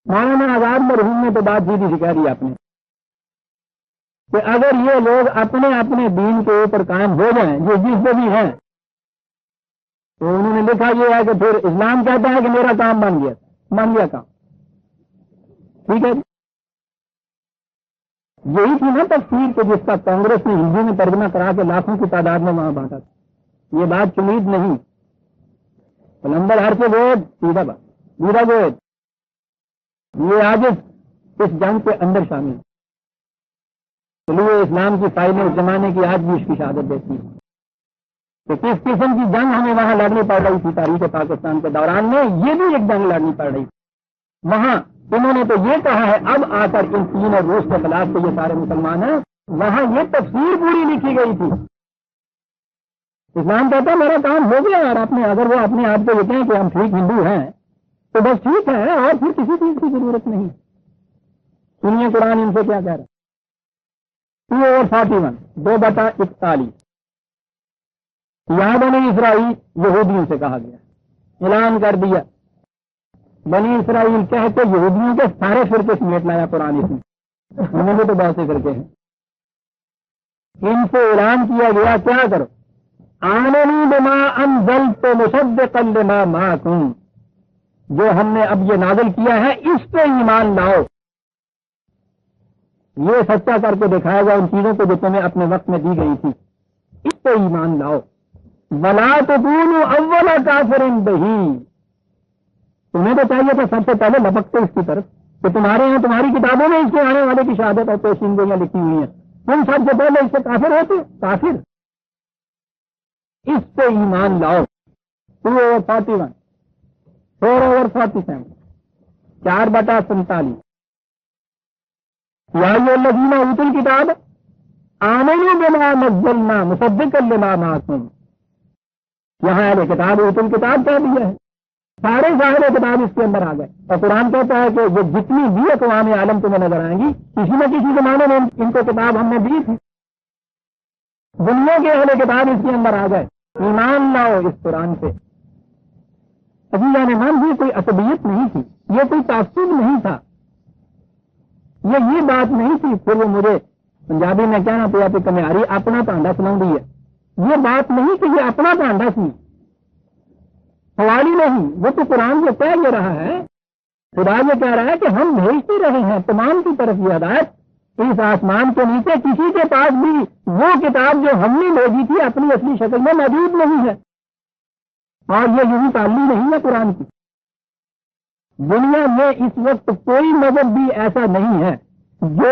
مولانا آزاد مرحوم نے تو بات سیدھی سی کہہ دی آپ نے کہ اگر یہ لوگ اپنے اپنے دین کے اوپر قائم ہو جائیں جس پہ بھی ہیں تو انہوں نے لکھا یہ ہے کہ پھر اسلام کہتا ہے کہ میرا کام بن گیا کام. ٹھیک ہے, یہی تھی نا تفسیر کہ جس کا کانگریس نے ہندی میں ترجمہ کرا کے لاکھوں کی تعداد میں وہاں بانٹا تھا. یہ بات چمید نہیں. پلمبر ہر سے ووٹ سیدھا بات سیدھا ووٹ. یہ آج اس جنگ کے اندر شامل. چلیے اسلام کی فائدے اس زمانے کی آج بھی اس کی شہادت دیتی ہے کہ کس قسم کی جنگ ہمیں وہاں لڑنی پڑ رہی تھی تاریخ پاکستان کے دوران میں. یہ بھی ایک جنگ لڑنی پڑ رہی تھی وہاں. انہوں نے تو یہ کہا ہے اب آ کر ان چین اور روس کے خلاف تو یہ سارے مسلمان ہیں. وہاں یہ تفسیر پوری لکھی گئی تھی. اسلام کہتا ہے میرا کام ہو گیا اور اگر وہ اپنے آپ کو یہ کہیں کہ ہم ٹھیک ہندو ہیں تو بس ٹھیک ہے اور پھر کسی چیز کی ضرورت نہیں. سنیے قرآن ان سے کیا کہہ رہا ہے. 2/41 2/41 یہاں بنی اسرائیل یہودیوں سے کہا گیا، اعلان کر دیا بنی اسرائیل کہہ کے یہودیوں کے سارے فرقے سمیٹ لایا قرآن اس میں، انہوں نے تو بہت سے فرقے ہیں، ان سے اعلان کیا گیا کیا کرو، آمنوا بما انزلت مصدقا لما معکم، جو ہم نے اب یہ نازل کیا ہے اس پہ ایمان لاؤ، یہ سچا کر کے دکھائے گا ان چیزوں کو جو تمہیں اپنے وقت میں دی گئی تھی، اس پہ ایمان لاؤ، ولا تکونوا اول کافر بہ، تمہیں تو چاہیے تھا سب سے پہلے لپکتے اس کی طرف کہ تمہارے یہاں تمہاری کتابوں میں اس کے آنے والے کی شہادت اور پیشینگویاں لکھی ہوئی ہیں، تم سب سے پہلے اس سے کافر ہوتے، کافر، اس پہ ایمان لاؤ۔ 2/41 4/47 4/47 یا الذین اوتوا الکتاب آمنوا بما نزلنا مصدقا لما معکم، یہاں اہل کتاب اوتوا الکتاب کہہ دیا ہے، سارے ظاہر کتاب اس کے اندر آ گئے، اور قرآن کہتا ہے کہ یہ جتنی بھی اقوام عالم تمہیں نظر آئیں گی کسی نہ کسی زمانے میں ان کو کتاب ہم نے دی تھی، دنیا کے اہل کتاب اس کے اندر آ گئے، ایمان لاؤ اس قرآن سے۔ عزیزان من، یہ کوئی عصبیت نہیں تھی، یہ کوئی تعصب نہیں تھا، یہ بات نہیں تھی پھر وہ مجھے پنجابی میں کہنا پیا کہ کمیاری اپنا پانڈا سنا دی ہے، یہ بات نہیں کہ یہ اپنا پانڈا سی، سوال ہی نہیں، وہ تو قرآن جو کہہ یہ رہا ہے، خدا یہ کہہ رہا ہے کہ ہم بھیجتے رہے ہیں تمام کی طرف یہ ہدایت، اس آسمان کے نیچے کسی کے پاس بھی وہ کتاب جو ہم نے بھیجی تھی اپنی اصلی شکل میں موجود نہیں ہے، اور یہ یوں تعلیم نہیں ہے قرآن کی۔ دنیا میں اس وقت کوئی مذہب بھی ایسا نہیں ہے جو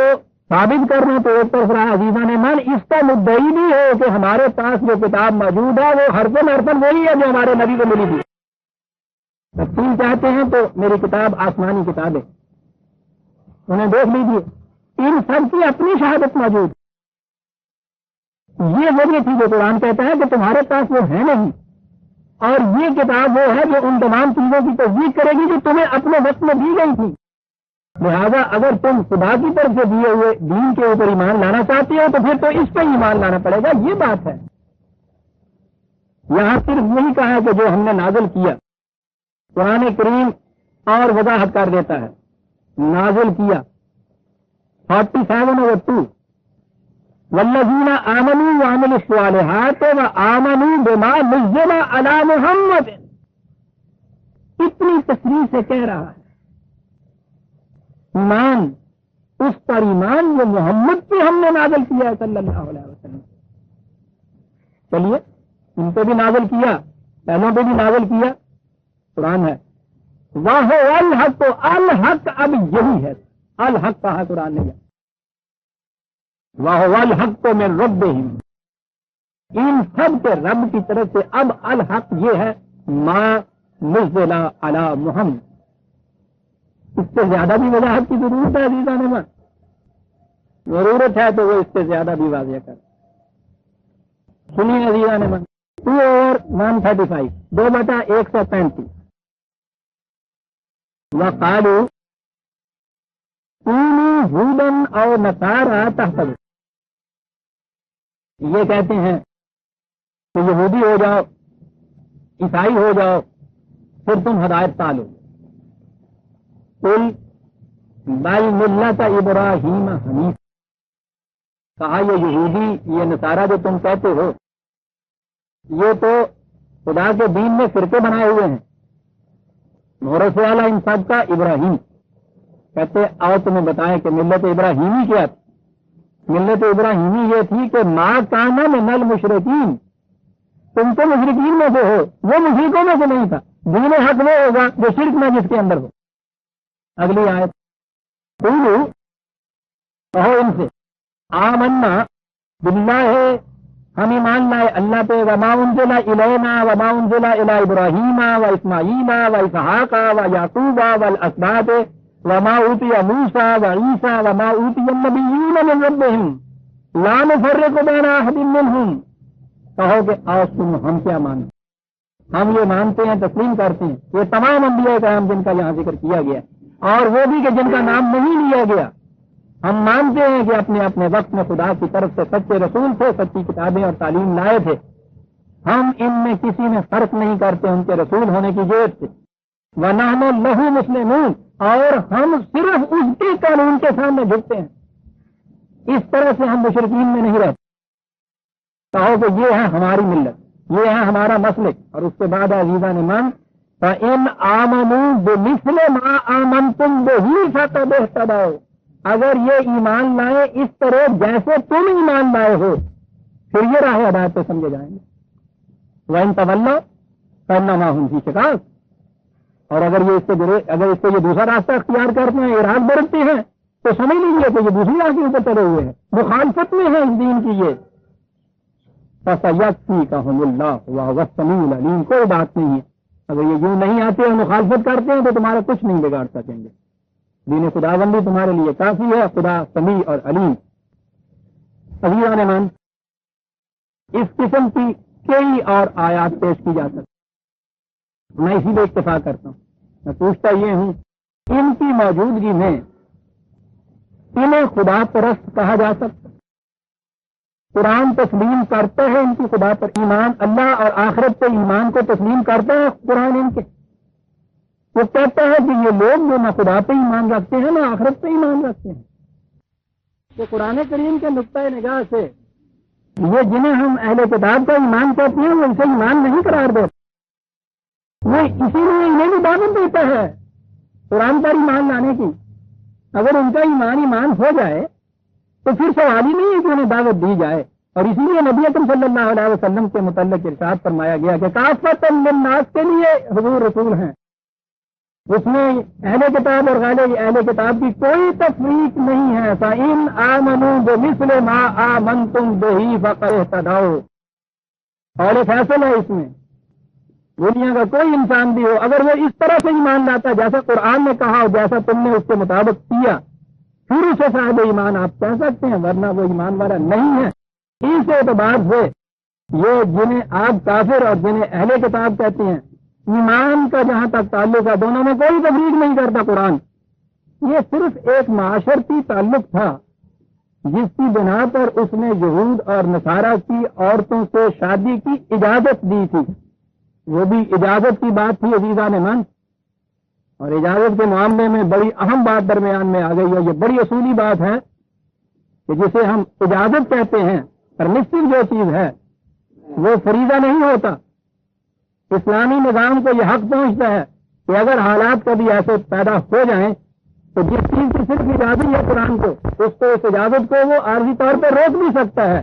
ثابت کرنا تو ایک طرف رہا عزیزان من، اس کا مدعی بھی ہو کہ ہمارے پاس جو کتاب موجود ہے وہ حرفاً وہی ہے جو ہمارے نبی کو ملی تھی۔ تفصیل چاہتے ہیں تو میری کتاب آسمانی کتاب ہے، انہیں دیکھ لیجیے، ان سب کی اپنی شہادت موجود، یہ وجہ تھی جو قرآن کہتا ہے کہ تمہارے پاس وہ ہے نہیں، اور یہ کتاب وہ ہے جو ان تمام چیزوں کی تصدیق کرے گی جو تمہیں اپنے وقت میں دی گئی تھی، لہذا اگر تم خدا کی طرف سے دیے ہوئے دین کے اوپر ایمان لانا چاہتے ہو تو پھر تو اس پہ ایمان لانا پڑے گا، یہ بات ہے۔ یہاں صرف یہی کہا کہ جو ہم نے نازل کیا، قرآن کریم اور وضاحت کر دیتا ہے، نازل کیا 47/2 والذین آمنوا وعملوا الصالحات وآمنوا بما نزل علی محمد، اتنی تصریح سے کہہ رہا ہے ایمان اس پر ایمان جو محمد پہ ہم نے نازل کیا ہے صلی اللہ علیہ وسلم۔ چلیے ان پہ بھی نازل کیا، پہلوں پہ بھی نازل کیا، قرآن ہے، واہ الحق، تو الحق اب یہی ہے، الحق کہا قرآن نے، واہ الحق تو من ربہم، ان سب کے رب کی طرف سے اب الحق یہ ہے ما نزل علی محمد، اس سے زیادہ بھی وضاحت کی ضرورت ہے عزیزان من، ضرورت ہے تو وہ اس سے زیادہ بھی واضح کر، سنیے عزیزان من۔ 2/135 2/135 وقالوا کونوا ہودا او نصارا تہتدوا، یہ کہتے ہیں کہ یہودی ہو جاؤ، عیسائی ہو جاؤ، پھر تم ہدایت پالو، قل بل ملت ابراہیم حنیف، کہا یہ یہودی یہ نصارہ جو تم کہتے ہو یہ تو خدا کے دین میں فرقے بنائے ہوئے ہیں، مورث والا ان سب کا ابراہیم، کہتے آؤ تمہیں بتائیں کہ ملت ابراہیمی کیا تھی، ملت ابراہیمی یہ تھی کہ ما کان من المشرکین، تم تو مشرکین میں سے ہو، وہ مشرکوں میں سے نہیں تھا، دین حق وہ ہوگا جو شرک میں جس کے اندر ہو۔ اگلی آیت، کہو ان سے آمنا باللہ، ہم ایمان لائے اللہ پہ، وما انزل الینا وما انزل الی ابراہیم و اسماعیل و اسحاق و یعقوب والاسباط وما اوتی موسیٰ و عیسیٰ وما اوتی النبیون من ربہم لا نفرق بین احد منہم، کہو کہ آؤ سنو ہم کیا مانتے، ہم یہ مانتے ہیں، تسلیم کرتے ہیں، یہ تمام انبیاء کرام جن کا یہاں ذکر کیا گیا اور وہ بھی کہ جن کا نام نہیں لیا گیا، ہم مانتے ہیں کہ اپنے اپنے وقت میں خدا کی طرف سے سچے رسول تھے، سچی کتابیں اور تعلیم لائے تھے. ہم ان میں کسی میں فرق نہیں کرتے ان کے رسول ہونے کی جیت سے. وَنَحْنُ لَهُ مُسْلِمُونَ، اور ہم صرف اس کے قانون کے سامنے جھکتے ہیں. اس طرح سے ہم مشرکین میں نہیں رہتے. کہو کہ یہ ہے ہماری ملت، یہ ہے ہمارا مسلک. اور اس کے بعد عزیزان ایمان، فَإِنْ آمَنُوا بِمِثْلِ مَا آمَنْتُمْ بِهِ فَقَدِ اهْتَدَوْا، اگر یہ ایمان لائے اس طرح جیسے تم ایمان لائے ہو، پھر یہ راہ ہدایت پہ سمجھے جائیں گے. وَإِنْ تَوَلَّوْا فَإِنَّمَا هُمْ فِي شِقَاقٍ، اور اگر اس سے یہ دوسرا راستہ اختیار کرتے ہیں، اراد برتتے ہیں، تو سمجھ لیجیے کہ یہ دوسری راہ کے اوپر چلے ہوئے ہیں، مخالفت میں ہے اس دین کی. یہ فَسَيَكْفِيكَهُمُ اللَّهُ وَهُوَ السَّمِيعُ الْعَلِيمُ، کوئی بات نہیں ہے. اگر یہ یوں نہیں آتے اور مخالفت کرتے ہیں تو تمہارا کچھ نہیں بگاڑ سکیں گے. دین خداوندی تمہارے لیے کافی ہے. خدا سمیع اور علیم. عزیزان ایمان، اس قسم کی کئی اور آیات پیش کی جا سکتی. میں اسی لیے اکتفا کرتا ہوں. میں پوچھتا یہ ہوں، ان کی موجودگی میں انہیں خدا پرست کہا جا سکتا؟ قرآن تسلیم کرتا ہے ان کی خدا پر ایمان، اللہ اور آخرت پہ ایمان کو تسلیم کرتا ہے قرآن ان کے. وہ کہتا ہے کہ یہ لوگ جو نہ خدا پہ ایمان رکھتے ہیں نہ آخرت پہ ایمان رکھتے ہیں. تو قرآن کریم کے نقطۂ نگاہ سے یہ جنہیں ہم اہل کتاب کا ایمان کہتے ہیں وہ اسے ایمان نہیں قرار دیتے. وہ اسی لیے انہیں بھی دعوت دیتا ہے قرآن پر ایمان لانے کی. اگر ان کا ایمان ہو جائے تو پھر سوال ہی نہیں ہے کہ انہیں دعوت دی جائے. اور اسی لیے نبی اکرم صلی اللہ علیہ وسلم کے متعلق ارشاد فرمایا گیا کہ کافۃ للناس کے لیے حضور رسول ہیں. اس میں اہل کتاب اور غیر اہل کتاب کی کوئی تفریق نہیں ہے. فَإِنْ آمَنُوا بِمِثْلِ مَا آمَنْتُمْ بِهِ فَقَدِ اهْتَدَوْا. اور فیصلہ ہے اس میں، دنیا کا کوئی انسان بھی ہو، اگر وہ اس طرح سے ایمان لاتا جیسا قرآن نے کہا اور جیسا تم نے اس کے مطابق کیا، پھر اسے صاحب ایمان آپ کہہ سکتے ہیں، ورنہ وہ ایمان والا نہیں ہے. اس اعتبار سے یہ جنہیں آپ کافر اور جنہیں اہل کتاب کہتے ہیں، ایمان کا جہاں تک تعلق ہے دونوں میں کوئی تفریق نہیں کرتا قرآن. یہ صرف ایک معاشرتی تعلق تھا جس کی بنا پر اس نے یہود اور نصارہ کی عورتوں سے شادی کی اجازت دی تھی. وہ بھی اجازت کی بات تھی عزیزان ایمان. اور اجازت کے معاملے میں بڑی اہم بات درمیان میں آ گئی ہے. یہ بڑی اصولی بات ہے کہ جسے ہم اجازت کہتے ہیں، پرمیسو جو چیز ہے وہ فریضہ نہیں ہوتا. اسلامی نظام کو یہ حق پہنچتا ہے کہ اگر حالات کبھی ایسے پیدا ہو جائیں تو جس چیز کی صرف اجازت ہے قرآن کو، اس اجازت کو وہ عارضی طور پر روک بھی سکتا ہے.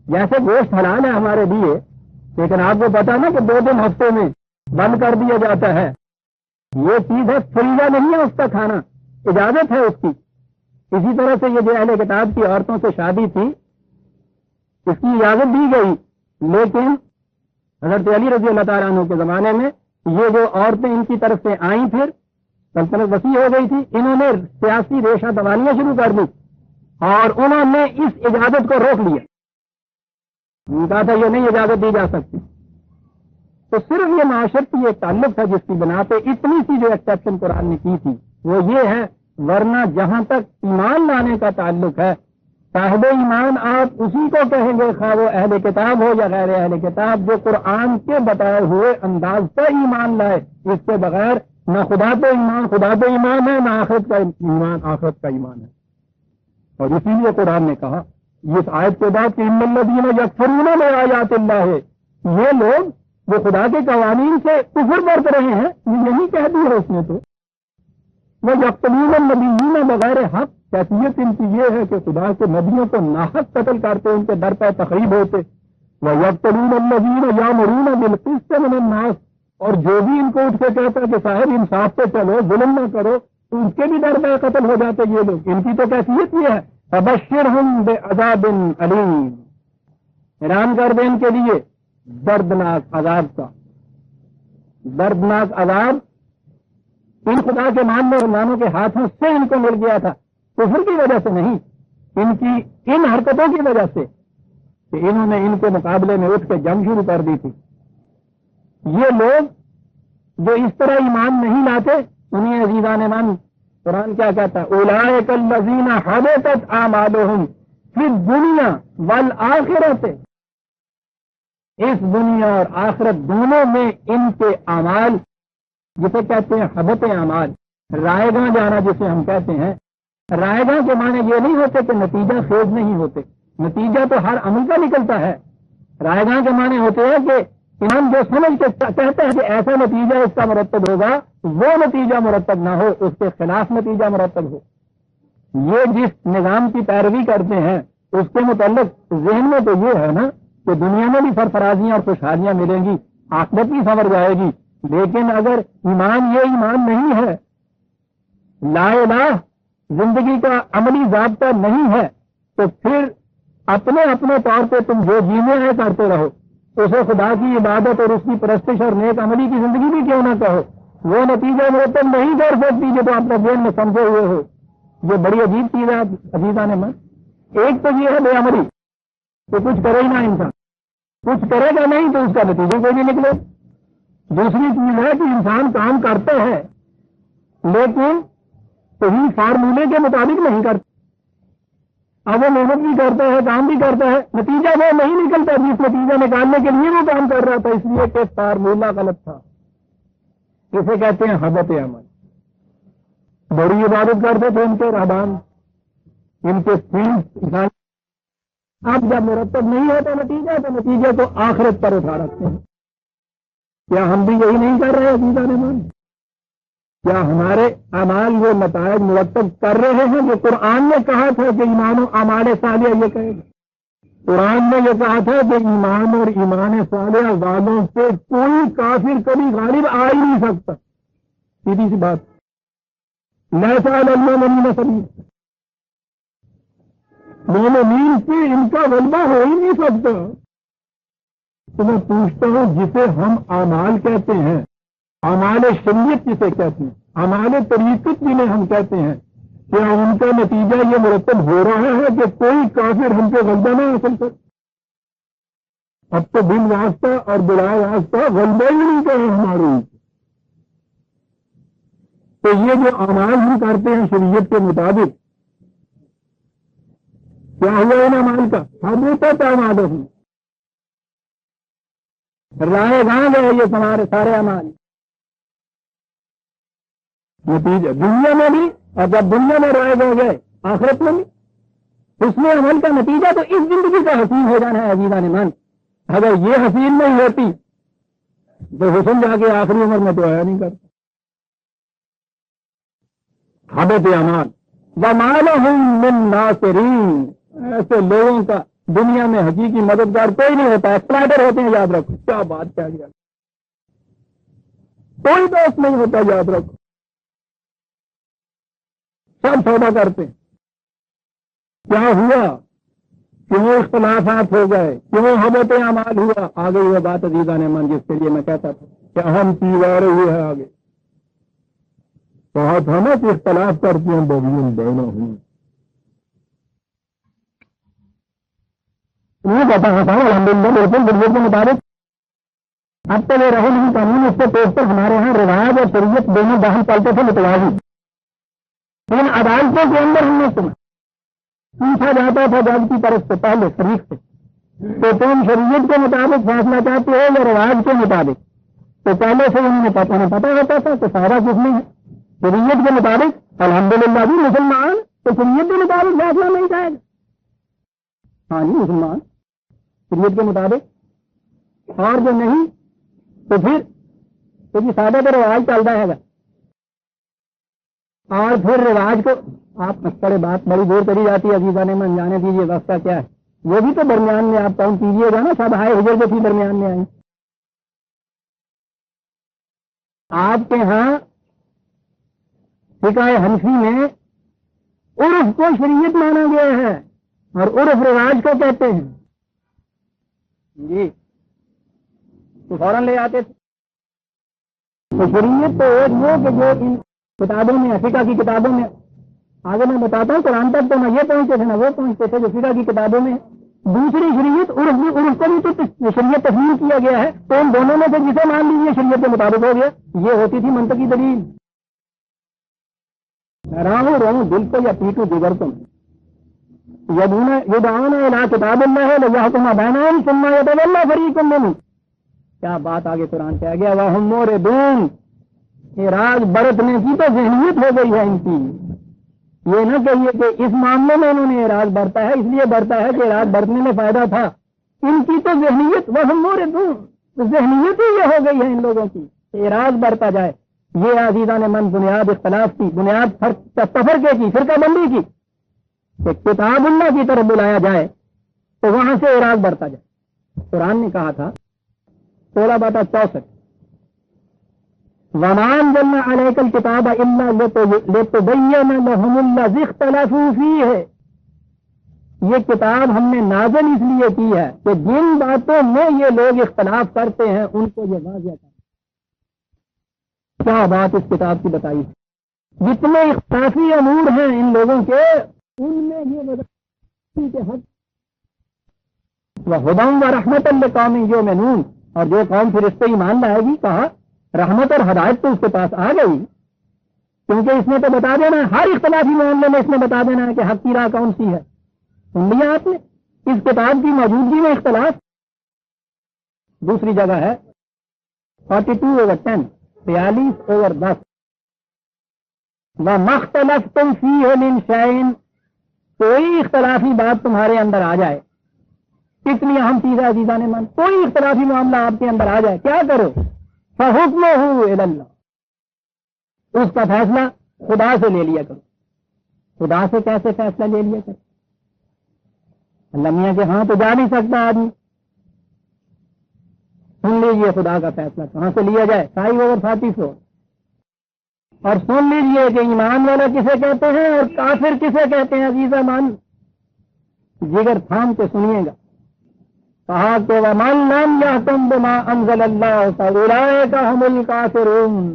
جیسے گوشت حلال ہے ہمارے لیے، لیکن آپ کو پتا نا کہ 2 دن ہفتے میں بند کر دیا جاتا ہے. یہ چیز ہے، فریضہ نہیں ہے اس کا کھانا، اجازت ہے اس کی. اسی طرح سے یہ جو اہل کتاب کی عورتوں سے شادی تھی اس کی اجازت دی گئی، لیکن حضرت علی رضی اللہ تعالیٰ عنہ کے زمانے میں یہ جو عورتیں ان کی طرف سے آئیں، پھر سلطنت وسیع ہو گئی تھی، انہوں نے سیاسی ریشہ دوانیاں شروع کر دی اور انہوں نے اس اجازت کو روک لیا. کہا تھا یہ نہیں اجازت دی جا سکتی. تو صرف یہ معاشرتی ایک تعلق تھا جس کی بنا پہ اتنی سی جو ایکسیپشن قرآن نے کی تھی وہ یہ ہے. ورنہ جہاں تک ایمان لانے کا تعلق ہے، صاحب ایمان آپ اسی کو کہیں گے، خواہ وہ اہل کتاب ہو یا غیر اہل کتاب، جو قرآن کے بتائے ہوئے انداز پر ایمان لائے. اس کے بغیر نہ خدا پہ ایمان ہے، نہ آخرت کا ایمان آخرت کا ایمان ہے. اور اسی لیے قرآن نے کہا اس آیت کے بعد کہ ان الذین یکفرون بآیات اللہ، یہ لوگ جو خدا کے قوانین سے کفر برت رہے ہیں، یہی کہہ دی ہے اس نے. تو وہ یقتلون النبیین بغیر حق، کیفیت ان کی یہ ہے کہ خدا کے نبیوں کو ناحق قتل کرتے، ان کے در پہ تقریب ہوتے. وہ یقتلون الذین یامرون بالقسط من الناس، اور جو بھی ان کو اٹھ کے کہتا کہ صاحب انصاف پہ چلو، ظلم نہ کرو، تو ان کے بھی در پہ قتل ہو جاتے یہ لوگ. ان کی تو کیفیت یہ ہے فبشرہم بعذاب علیم، اعلان کر دیں ان کے لیے دردناک عذاب کا. دردناک عذاب ان خدا کے ماننے والوں کے ہاتھوں سے ان کو مل گیا تھا، کفر کی وجہ سے نہیں، ان کی ان حرکتوں کی وجہ سے کہ انہوں نے ان کے مقابلے میں اٹھ کے جنگ شروع کر دی تھی. یہ لوگ جو اس طرح ایمان نہیں لاتے انہیں عزیزان ایمان قرآن کیا کہتا ہے؟ اولئک الذین حبطت اعمالہم فی الدنیا والآخرۃ، اس دنیا اور آخرت دونوں میں ان کے اعمال، جسے کہتے ہیں حبط اعمال، رائے گاہ جانا جسے ہم کہتے ہیں، رائے گاہ کے معنی یہ نہیں ہوتے کہ نتیجہ خیز نہیں ہوتے، نتیجہ تو ہر عمل کا نکلتا ہے۔ رائے گاہ کے معنی ہوتے ہیں کہ امام جو سمجھ کے کہتے ہیں کہ ایسا نتیجہ اس کا مرتب ہوگا، وہ نتیجہ مرتب نہ ہو، اس کے خلاف نتیجہ مرتب ہو۔ یہ جس نظام کی پیروی کرتے ہیں اس کے متعلق ذہن میں تو یہ ہے نا کہ دنیا میں بھی سرفرازیاں اور خوشحالیاں ملیں گی، آخرت بھی سنور جائے گی، لیکن اگر ایمان یہ ایمان نہیں ہے، لا الہ زندگی کا عملی ضابطہ نہیں ہے، تو پھر اپنے اپنے طور پہ تم جو جینے ہیں کرتے رہو، اسے خدا کی عبادت اور اس کی پرستش اور نیک عملی کی زندگی بھی کیوں نہ کہو، وہ نتیجہ مرتب نہیں کر سکتی جو تو آپ اپنے ذہن میں سمجھے ہوئے ہو۔ یہ بڑی عجیب چیز ہے عزیزان من۔ ایک تو یہ ہے بے عملی، تو کچھ کرے ہی نہ انسان، کچھ کرے گا نہیں تو اس کا نتیجہ کوئی نہیں نکلے۔ دوسری چیز ہے کہ انسان کام کرتا ہے لیکن صحیح فارمولے کے مطابق نہیں کرتا، اب وہ محنت بھی کرتا ہے، کام بھی کرتا ہے، نتیجہ وہ نہیں نکلتا جس نتیجہ نکالنے کے لیے وہ کام کر رہا تھا، اس لیے کہ فارمولہ غلط تھا۔ اسے کہتے ہیں حبط عمل۔ بڑی عبادت کرتے تھے ان کے رہبان، ان کے سینس، اب جب مرتب نہیں ہوتا نتیجہ تو نتیجے کو آخرت پر اٹھا رکھتے ہیں۔ کیا ہم بھی یہی نہیں کر رہے عزیزان من؟ کیا ہمارے اعمال وہ نتائج مرتب کر رہے ہیں جو قرآن نے کہا تھا کہ ایمان و اعمال صالحہ یہ کہے گا؟ قرآن نے یہ کہا تھا کہ ایمان اور ایمان صالحہ والوں سے کوئی کافر کبھی غالب آ ہی نہیں سکتا، سیدھی سی بات۔ لیس علی المؤمنین سبیل، مومنین پہ ان کا غلبہ ہو ہی نہیں سکتا۔ تو میں پوچھتا ہوں جسے ہم اعمال کہتے ہیں، اعمال شریعت جسے کہتے ہیں، اعمال طریقت جنہیں ہم کہتے ہیں، کیا ان کا نتیجہ یہ مرتب ہو رہا ہے کہ کوئی کافر ہم پہ غلبہ نہ حاصل کر؟ اب تو بن واسطہ اور بلا واسطہ غلبہ ہی نہیں کہے ہمارے۔ تو یہ جو اعمال ہم کرتے ہیں شریعت کے مطابق، کیا ہوا ان اعمال کا؟ حبطت اعمالہم، رائے گاہ گئے یہ ہمارے سارے اعمال۔ نتیجہ دنیا میں بھی، اور جب دنیا میں رائے گاہ گئے آخرت میں بھی، اس میں عمل کا نتیجہ تو اس زندگی کا حسین ہو جانا ہے عزیزان من۔ اگر یہ حسین نہیں ہوتی تو حسن جا کے آخری عمر میں تو آیا نہیں کرتا۔ حبط اعمال وما لهم من ناصرین، ایسے لوگوں کا دنیا میں حقیقی مددگار کوئی نہیں ہوتا، ایکسپلائٹر ہوتے ہیں، یاد رکھو۔ کیا بات کہہ دیا، کوئی دوست نہیں ہوتا، یاد رکھو، سب سودا کرتے ہیں۔ کیا ہوا؟ کیوں اختلافات ہو گئے؟ کیوں حبط اعمال ہوا؟ آ گئی وہ بات عزیزان من جس کے لیے میں کہتا تھا کہ اہم چیز آ رہی ہے آگے۔ بہت ہمیں کہ اختلاف کرتی ہیں بغیوں دونوں ہوں، نہیں کہتا ہوں الحمد للہ بالکل بالکل کے مطابق اب تو یہ رہے نہیں قانون، اس کے پیش پر ہمارے یہاں رواج اور شریعت دونوں باہم چلتے تھے متوازی، لیکن عدالتوں کے اندر ہم نے سنا پوچھا جاتا تھا جج کی طرف سے پہلے شریف سے، تو تم شریعت کے مطابق فیصلہ چاہتے ہو یا رواج کے مطابق؟ تو پہلے سے انہوں نے پتا ہوتا تھا کہ سارا کچھ نہیں ہے شریعت کے مطابق۔ الحمدللہ بھی مسلمان تو شریعت کے مطابق فیصلہ نہیں جائے گا، ہاں جی مسلمان شریعت کے مطابق، اور جو نہیں تو پھر کیونکہ سادہ تو رواج چلتا ہے گا، اور پھر رواج کو آپ اکثر بات بڑی دور کری جاتی ہے عزیزان من، جانے دیجیے وقت کیا ہے، وہ بھی تو درمیان میں آپ کاؤنٹ کیجیے گا نا، سب ہائے ہجر کے بھی درمیان میں آئیں۔ آپ کے ہاں فقہ حنفی میں عرف کو شریعت مانا گیا ہے اور عرف رواج کو کہتے ہیں جی، تو فوراً لے آتے تھے۔ تو شریعت تو ایک وہ کہ جو ان کتابوں میں فقہ کی کتابوں میں، آگے میں بتاتا ہوں قرآن تک تو نہ یہ پہنچتے تھے نہ وہ پہنچتے تھے جو فقہ کی کتابوں میں۔ دوسری شریعت عرف کو بھی تو شریعت تسلیم کیا گیا ہے، تو ان دونوں میں سے جسے مان لیجیے شریعت کے مطابق ہو گیا، یہ ہوتی تھی منطقی دلیل۔ راہوں رہوں دل کو یا پیٹوں جگر کو، یدعون الی کتاب اللہ لیحکم بینہم ثم یتولی فریق منہم. کیا بات آگے قرآن کہہ گیا، وہم موردون. یہ راز برتنے کی تو ذہنیت ہو گئی ہے ان کی. یہ نہ کہیے کہ اس معاملے میں انہوں نے راز برتا ہے اس لیے برتا ہے کہ راز برتنے میں فائدہ تھا. ان کی تو ذہنیت وہم موردون، ذہنیت ہی یہ ہو گئی ہے ان لوگوں کی کہ راز برتا جائے. یہ عزیزان من بنیاد اختلاف کی، بنیاد تفرقے کی، فرقہ بندی کی، کہ کتاب اللہ کی طرف بلایا جائے تو وہاں سے اعراض بڑھتا جائے. قرآن نے کہا تھا 16/64 وَمَا أَنزَلْنَا عَلَيْكَ الْكِتَابَ إِلَّا لِتُبَيِّنَ لَهُمُ الَّذِي اخْتَلَفُوا فِيهِ. یہ کتاب ہم نے نازل اس لیے کی ہے کہ جن باتوں میں یہ لوگ اختلاف کرتے ہیں ان کو یہ واضح کریں. کیا بات اس کتاب کی بتائی. جتنے اختلافی امور ہیں ان لوگوں کے ان میں یہ وضاحت کے حق وہدی ورحمۃ لقوم یؤمنون. اور جو قوم پھر اس پہ ایمان لائے گی، کہا رحمت اور ہدایت تو اس کے پاس آ گئی، کیونکہ اس نے تو بتا دینا ہے ہر اختلافی معاملے میں، اس نے بتا دینا ہے کہ حق کی راہ کون سی ہے. سن لیا آپ نے اس کتاب کی موجودگی میں اختلاف. دوسری جگہ ہے 42/10 42/10 وَمَا اخْتَلَفْتُمْ فِيهِ مِنْ شَيْءٍ. کوئی اختلافی بات تمہارے اندر آ جائے، کتنی اہم چیز ہے عزیزان من، کوئی اختلافی معاملہ آپ کے اندر آ جائے، کیا کرو؟ فَحُكْمُهُ إِلَى اللَّهِ. اس کا فیصلہ خدا سے لے لیا کرو. خدا سے کیسے فیصلہ لے لیا کرو؟ اللہ میاں کے ہاں تو جا نہیں سکتا آدمی. سن لیجیے خدا کا فیصلہ کہاں سے لیا جائے. 5/44. اور سن لیجیے کہ ایمان والا کسے کہتے ہیں اور کافر کسے کہتے ہیں. عزیزہ من جگر تھام کے سنیے گا. کہا کہ وَمَن لَّمْ يَحْكُم بِمَا أَنزَلَ اللَّهُ فَأُولَٰئِكَ هُمُ الْكَافِرُونَ.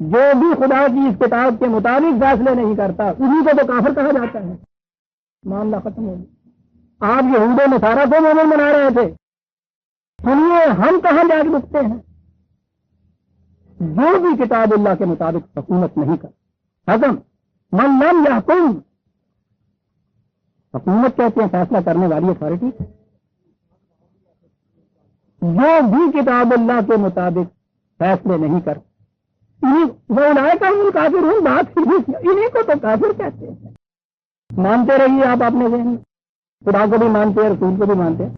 جو بھی خدا کی اس کتاب کے مطابق فیصلے نہیں کرتا انہی کو تو کافر کہا جاتا ہے. معاملہ ختم ہو گیا. آپ یہود و نصارہ کو مومن بنا رہے تھے، سنیے ہم کہاں جا کے رکتے ہیں. جو بھی کتاب اللہ کے مطابق حکومت نہیں کرتا، حکم من لم یحکم، حکومت کہتے ہیں فیصلہ کرنے والی اتھارٹی. جو بھی کتاب اللہ کے مطابق فیصلے نہیں کرتا کافر ہوں. بات انہیں کو تو کافر کہتے ہیں. مانتے رہیے آپ اپنے ذہن، خدا کو بھی مانتے ہیں، رسول کو بھی مانتے ہیں.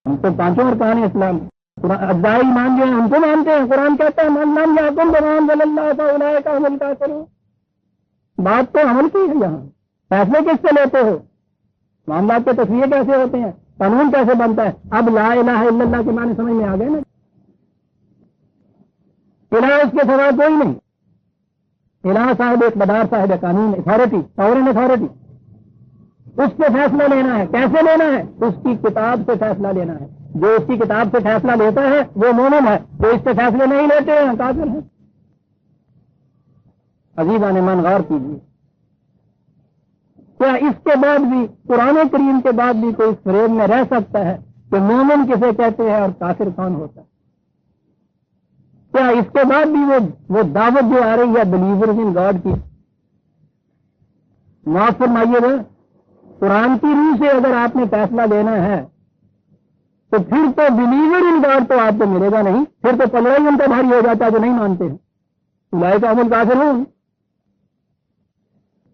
ہم تو پانچوں ارکان اسلام اجزاء ایمان جو ہیں ہم کو مانتے ہیں. قرآن کہتا ہے من لم یحکم بما انزل اللہ فاولئک هم الکافرون. بات تو عمل کی ہے. یہاں فیصلے کس سے لیتے ہو؟ معاملات کے تصویر کیسے ہوتے ہیں، قانون کیسے بنتا ہے. اب لا الہ الا اللہ کے معنی سمجھ میں آ گئے نا. الہ اس کے سوا کوئی نہیں. الہ صاحب اقتدار، صاحب قانون، اتھارٹی، ساورن اتھارٹی. اس سے فیصلہ لینا ہے. کیسے لینا ہے؟ اس کی کتاب سے فیصلہ لینا ہے. جو اس کی کتاب سے فیصلہ لیتا ہے وہ مومن ہے، جو اس سے فیصلے نہیں لیتے ہیں کافر ہیں. عزیزان من غور کیجیے، کیا اس کے بعد بھی قرآن کریم کے بعد بھی کوئی فریب میں رہ سکتا ہے کہ مومن کسے کہتے ہیں اور کافر کون ہوتا ہے؟ کیا اس کے بعد بھی وہ دعوت جو آ رہی ہے بلیورز ان گاڈ کی، معاف فرمائیے گا، قرآن کی روح سے اگر آپ نے فیصلہ لینا ہے تو پھر تو بلیور ان گاڈ تو آپ کو ملے گا نہیں. پھر تو پلڑا ہی ان کا بھاری ہو جاتا ہے جو نہیں مانتے ہیں. اولئک هم الکافرون.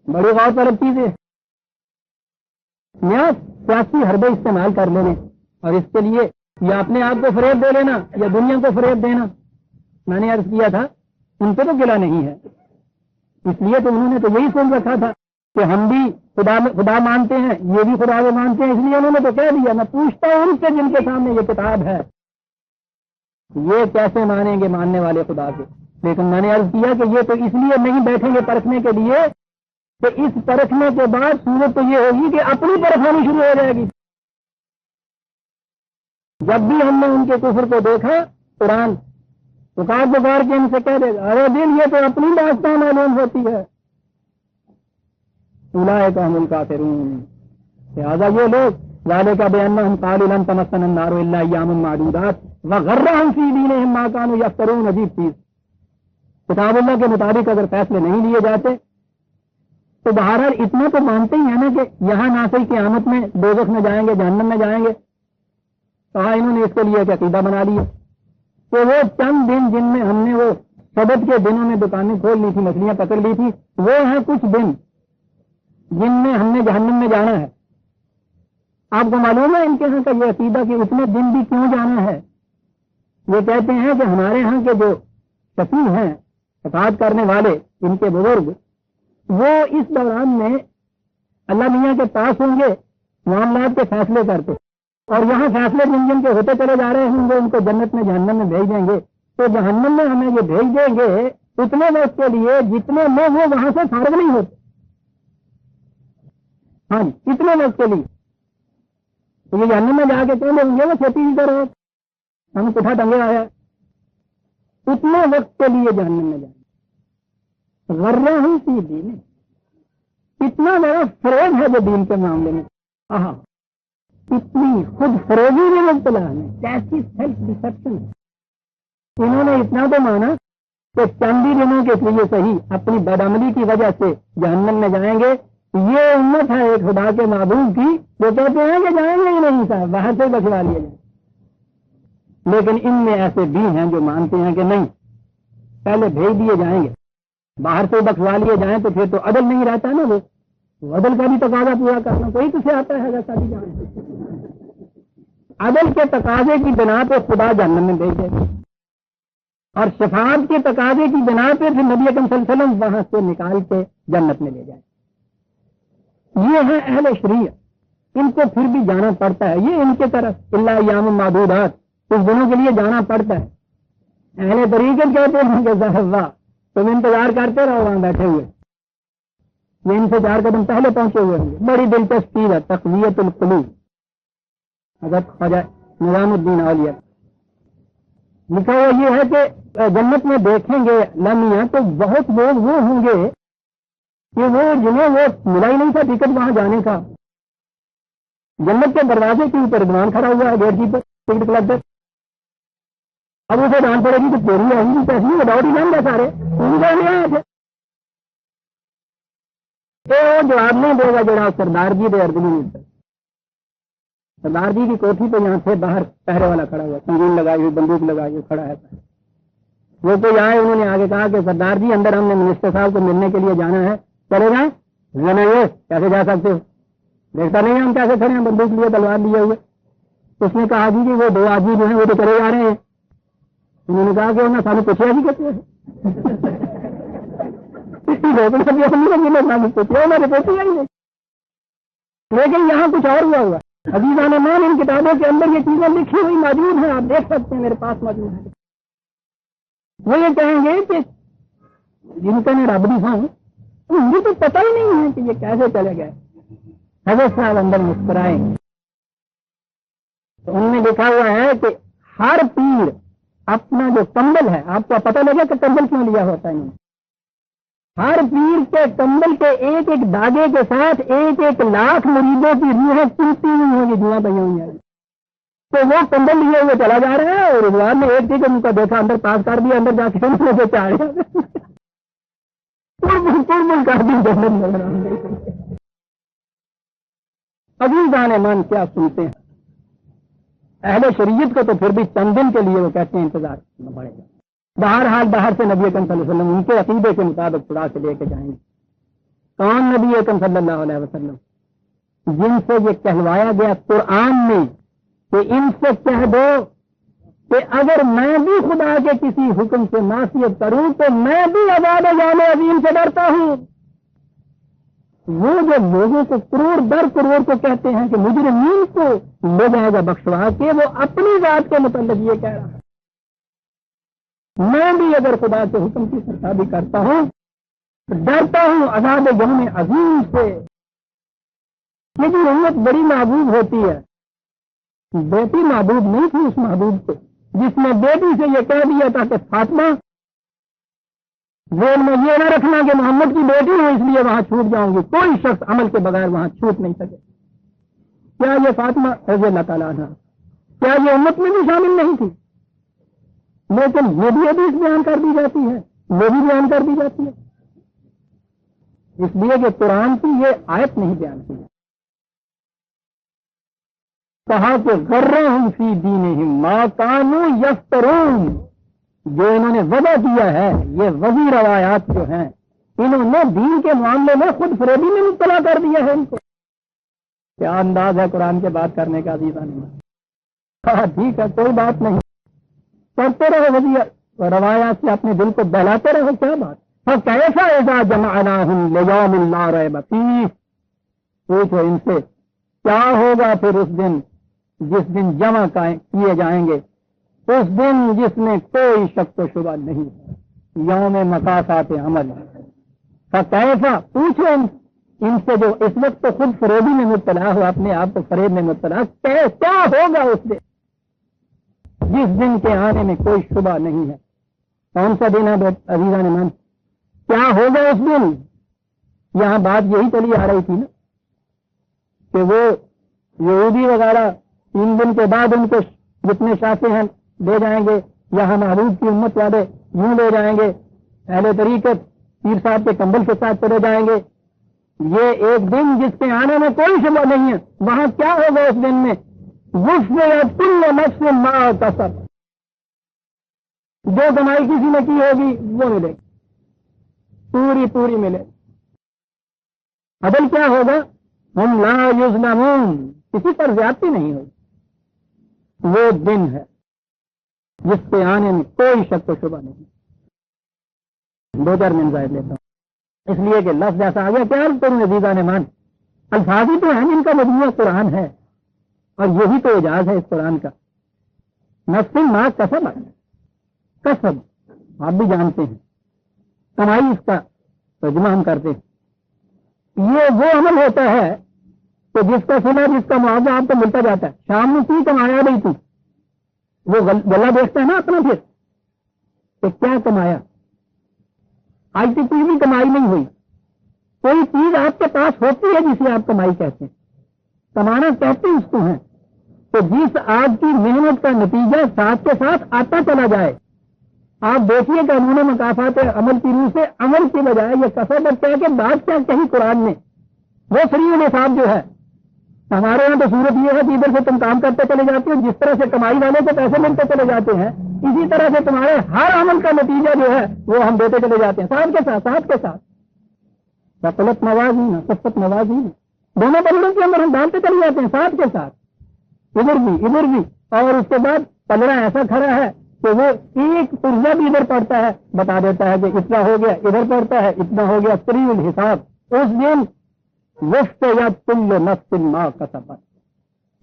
بڑی غور طلب چیزیں یا سیاسی حربے استعمال کر لینے اور اس کے لیے یا اپنے آپ کو فریب دے لینا یا دنیا کو فریب دینا. میں نے عرض کیا تھا ان پہ تو گلا نہیں ہے، اس لیے تو انہوں نے تو یہی سن رکھا تھا کہ ہم بھی خدا مانتے ہیں، یہ بھی خدا کو مانتے ہیں، اس لیے انہوں نے تو کہہ دیا. میں پوچھتا ہوں ان سے جن کے سامنے یہ کتاب ہے، یہ کیسے مانیں گے ماننے والے خدا کو؟ لیکن میں نے عرض کیا کہ یہ تو اس لیے نہیں بیٹھیں گے پرکھنے کے لیے کہ اس پرکھنے کے بعد صورت تو یہ ہوگی کہ اپنی پرکھانی شروع ہو جائے گی. جب بھی ہم نے ان کے کفر کو دیکھا، قرآن پکار کے ان سے کہہ دے گا ارے دل یہ تو اپنی داستان معلوم ہوتی ہے. اولئک هم الکافرون. لہذا یہ لوگ ذالک بانہم قالوا لن تمسنا النار الا ایاما معدودات وغرہم فی دینہم ما کانوا یفترون. عجیب چیز، کتاب اللہ کے مطابق اگر فیصلے نہیں لیے جاتے تو بہرحال اتنا تو مانتے ہی ہیں نا کہ یہاں نہ صحیح قیامت میں دوزخ میں جائیں گے، جہنم میں جائیں گے. کہا انہوں نے اس کے لیے ایک عقیدہ بنا لیا کہ وہ چند دن جن میں ہم نے وہ سبت کے دنوں میں دکانیں کھول لی تھی، مچھلیاں پکڑ لی تھی، وہ ہیں کچھ دن جن میں ہم نے جہنم میں جانا ہے. آپ کو معلوم ہے ان کے یہاں کا یہ عقیدہ کہ اتنے دن بھی کیوں جانا ہے؟ یہ کہتے ہیں کہ ہمارے ہاں کے جو شفیع ہیں، شفاعت کرنے والے، ان کے بزرگ، وہ اس دوران میں اللہ میاں کے پاس ہوں گے، معاملات کے فیصلے کرتے، اور یہاں فیصلے جن جن کے ہوتے چلے جا رہے ہوں گے ان کو جنت میں جہنم میں بھیج دیں گے. تو جہنم میں ہمیں یہ بھیج دیں گے اتنے وقت کے لیے جتنے میں وہ وہاں سے فارغ نہیں ہوتے. ہاں جی، اتنے وقت کے لیے. تو یہ جہنم میں جا کے کہیں ہوں گے وہ چھوٹی ہی طرح ہم کٹھا ٹنگے آیا، اتنے وقت کے لیے جہنم میں جائیں. غرہ ہوں سی دین، اتنا بڑا فروغ ہے جو دین کے معاملے میں. اتنی خود فروغی میں مبتلا ہے، کیسی سیلف ڈسپشن. انہوں نے اتنا تو مانا کہ چند ہی دنوں کے لیے صحیح اپنی بدعملی کی وجہ سے جہنم میں جائیں گے. یہ امت ہے ایک خدا کے معبود کی جو کہتے ہیں کہ جائیں گے ہی نہیں صاحب، باہر سے بچوا لیے جائیں. لیکن ان میں ایسے بھی ہیں جو مانتے ہیں کہ نہیں، پہلے بھیج دیے جائیں گے، باہر سے بخشوا لیے جائیں تو پھر تو عدل نہیں رہتا نا. وہ عدل کا بھی تقاضا پورا کرنا کوئی کسے آتا ہے جیسا بھی جان. عدل کے تقاضے کی بنا پہ خدا جہنم میں بھیج دے گا، اور شفاعت کے تقاضے کی بنا پہ پھر نبی اکرم صلی اللہ علیہ وسلم وہاں سے نکال کے جنت میں لے جائیں. یہ ہے اہل شریعت، ان کو پھر بھی جانا پڑتا ہے. یہ ان کے طرف اللہ ایام معدودات، کچھ دنوں کے لیے جانا پڑتا ہے. اہل طریقت کہتے ہیں کہ صاحب واہ تم انتظار کرتے رہو وہاں بیٹھے ہوئے، یہ ان سے 4 قدم پہلے پہنچے ہوئے ہوں گے. بڑی دلچسپ چیز ہے تقویت القلوب، حضرت خواجہ نظام الدین اولیاء لکھا ہوا یہ ہے کہ جنت میں دیکھیں گے لمحہ تو بہت لوگ وہ ہوں گے کہ وہ جنہیں وہ ملا ہی نہیں تھا ٹکٹ وہاں جانے کا. جنت کے دروازے کے اوپر رضوان کھڑا ہوا ہے، گیٹ کیپر، ٹکٹ کلکٹر. اب اسے جان پڑے گی کہ تیری آئی نہیں پیسے وداؤٹ ہی جان گے سارے وہ جواب نہیں دے گا جڑا سردار جی دے اردو میں. سردار جی کی کوٹھی پہ یہاں سے باہر پہرے والا کھڑا ہوا، سنگین لگائی ہوئی، بندوق لگائی ہوئی کھڑا ہے. وہ کوئی آئے، انہوں نے آگے کہا کہ سردار جی اندر ہم نے منسٹر صاحب کو ملنے کے لیے جانا ہے، چلے جائیں. یہ کیسے جا سکتے ہو، دیکھتا نہیں ہم کیسے کھڑے ہیں بندوق لیے تلوار لیے ہوئے. اس نے کہا جی وہ 2 آدمی جو ہیں وہ تو چلے جا رہے ہیں. انہوں نے کہا کہ انہوں نے سانو پوچھا جی کہتے ہیں لیکن یہاں کچھ اور ہوا. عزیزان مان ان کتابوں کے اندر یہ چیزیں لکھی ہوئی موجود ہیں، آپ دیکھ سکتے ہیں، میرے پاس موجود ہیں. وہ یہ کہیں گے کہ جن کا نے رب بھی ہوں مجھے تو پتہ ہی نہیں ہے کہ یہ کیسے چلے گئے. حضرت صاحب اندر مسکرائیں. تو انہوں نے لکھا ہوا ہے کہ ہر پیر اپنا جو کمبل ہے، آپ کو پتہ لگا کہ کمبل کیوں لیا ہوتا ہے. ہر پیر کے کمبل کے ایک ایک داغے کے ساتھ 1,00,000 مریدوں کی روحیں چلتی ہوئی ہوں گی، دعا پہ ہوئی ہیں. تو وہ کمبل لیے ہوئے چلا جا رہا ہے، اور رضوان نے ایک ٹکٹ ان کا دیکھا، اندر پاس کر دیا، اندر جا کے سے چاڑ کر دی. ابھی جانے من کیا سنتے ہیں اہل شریعت کو، تو پھر بھی چند دن کے لیے وہ کہتے ہیں انتظار کرنا پڑے گا. بہرحال باہر سے نبی اکرم صلی اللہ علیہ وسلم ان کے عقیدے کے مطابق خدا سے لے کے جائیں گے. کون نبی اکرم صلی اللہ علیہ وسلم جن سے یہ کہلوایا گیا قرآن میں کہ ان سے کہہ دو کہ اگر میں بھی خدا کے کسی حکم سے معصیت کروں تو میں بھی عذاب یوم عظیم سے ڈرتا ہوں. وہ جو لوگوں کو کروڑ در کروڑ کو کہتے ہیں کہ مجرمین کو لے جائے گا بخشوا کے، وہ اپنی ذات کے متعلق یہ کہہ رہا ہے میں بھی اگر خدا کے حکم کی سرکاری کرتا ہوں ڈرتا ہوں عذاب یوم عظیم سے. یہ جو امت بڑی محبوب ہوتی ہے، بیٹی محبوب نہیں تھی اس محبوب کو جس نے بیٹی سے یہ کہہ دیا تھا کہ فاطمہ ذہن میں یہ نہ رکھنا کہ محمد کی بیٹی ہوں اس لیے وہاں چھوٹ جاؤں گی. کوئی شخص عمل کے بغیر وہاں چھوٹ نہیں سکے. کیا یہ فاطمہ رضی اللہ تعالیٰ عنہ کیا یہ امت میں بھی شامل نہیں تھی؟ لیکن یہ بھی حدیث بیان کر دی جاتی ہے، وہ بھی بیان کر دی جاتی ہے. اس لیے کہ قرآن کی یہ آیت نہیں بیان کی ہے. کہا کہ غرہم فی دینہم ما کانوا یفترون، جو انہوں نے وضع کیا ہے یہ وضعی روایات جو ہیں انہوں نے دین کے معاملے میں خود فریبی میں مبتلا کر دیا ہے. ان کو کیا انداز ہے قرآن کے بات کرنے کا عزیزان. ہاں ٹھیک ہے کوئی بات نہیں، کرتے رہو وضعی روایات سے اپنے دل کو بہلاتے رہو، کیا بات. فَكَيْفَ إِذَا جَمَعْنَاهُمْ لِيَوْمٍ لَا رَيْبَ فِيهِ، پوچھو ان سے کیا ہوگا پھر اس دن جس دن جمع کیے جائیں گے، اس دن جس میں کوئی شک و شبہ نہیں ہے، یوم مقافات عمل. فَكَيْفَ، پوچھو ان سے جو اس وقت تو خود فریبی میں مبتلا ہو، اپنے آپ کو فریب میں مبتلا، کیا ہوگا اس دن جس دن کے آنے میں کوئی شبہ نہیں ہے. کون سا دن ہے عزیزان ایمان؟ کیا ہوگا اس دن؟ یہاں بات یہی چلی آ رہی تھی نا کہ وہ یہودی وغیرہ 3 دن کے بعد ان کو جتنے شاخے ہیں دے جائیں گے، یہاں محبوب کی امت والے یوں لے جائیں گے، اہل طریقت پیر صاحب کے کمبل کے ساتھ چلے جائیں گے. یہ ایک دن جس کے آنے میں کوئی شبہ نہیں ہے. وہاں کیا ہوگا اس دن میں؟ وفیت کل نفس ما کسبت، جو کمائی کسی نے کی ہوگی وہ ملے، پوری ملے. عدل کیا ہوگا؟ ہم لا یظلمون، کسی پر زیادتی نہیں ہوگی. وہ دن ہے جس کے آنے میں کوئی شک و شبہ نہیں. 2-4 منٹ زائد لیتا ہوں اس لیے کہ لفظ ایسا آ گیا. کیا کروں عزیزان ایمان، الفاظ ہی تو ہیں جن کا مجموعہ قرآن ہے، اور یہی تو اعجاز ہے اس قرآن کا. نفس ما کسبت، کسب آپ بھی جانتے ہیں، کمائی، اس کا ترجمہ ہم کرتے ہیں. یہ وہ عمل ہوتا ہے کہ جس کا صلہ، جس کا معاوضہ آپ کو ملتا جاتا ہے. شام میں کی کمایا نہیں تھی، وہ گلا دیکھتا ہے نا اپنا، پھر کہ کیا کمایا. آج تک کوئی بھی کمائی نہیں ہوئی. کوئی چیز آپ کے پاس ہوتی ہے جسے آپ کمائی کہتے ہیں، کمانا کہتے ہیں اس کو ہیں، تو جس آپ کی محنت کا نتیجہ ساتھ کے ساتھ آتا چلا جائے. آپ دیکھیے کہ انہوں نے مقافات عمل کی روح سے عمل کی بجائے یہ کسب اور کیا کہ بات کیا کہی قرآن نے، وہ فری الحساب جو ہے. ہمارے یہاں تو صورت یہ ہے کہ ادھر سے تم کام کرتے چلے جاتے ہو، جس طرح سے کمائی والے کو پیسے ملتے چلے جاتے ہیں، اسی طرح سے تمہارے ہر عمل کا نتیجہ جو ہے وہ ہم دیتے چلے جاتے ہیں، ساتھ کے ساتھ. غفلت موازین، سفت موازین، دونوں پلڑوں کے اندر ہم ڈالتے چلے جاتے ہیں ساتھ کے ساتھ، ادھر بھی. اور اس کے بعد پلڑا ایسا کھڑا ہے کہ وہ ایک پرزہ بھی ادھر پڑتا ہے بتا دیتا ہے کہ اتنا ہو گیا، ادھر پڑتا ہے اتنا ہو گیا. فری الحساب. اس دن وفت یا کل نفس ما کسبت،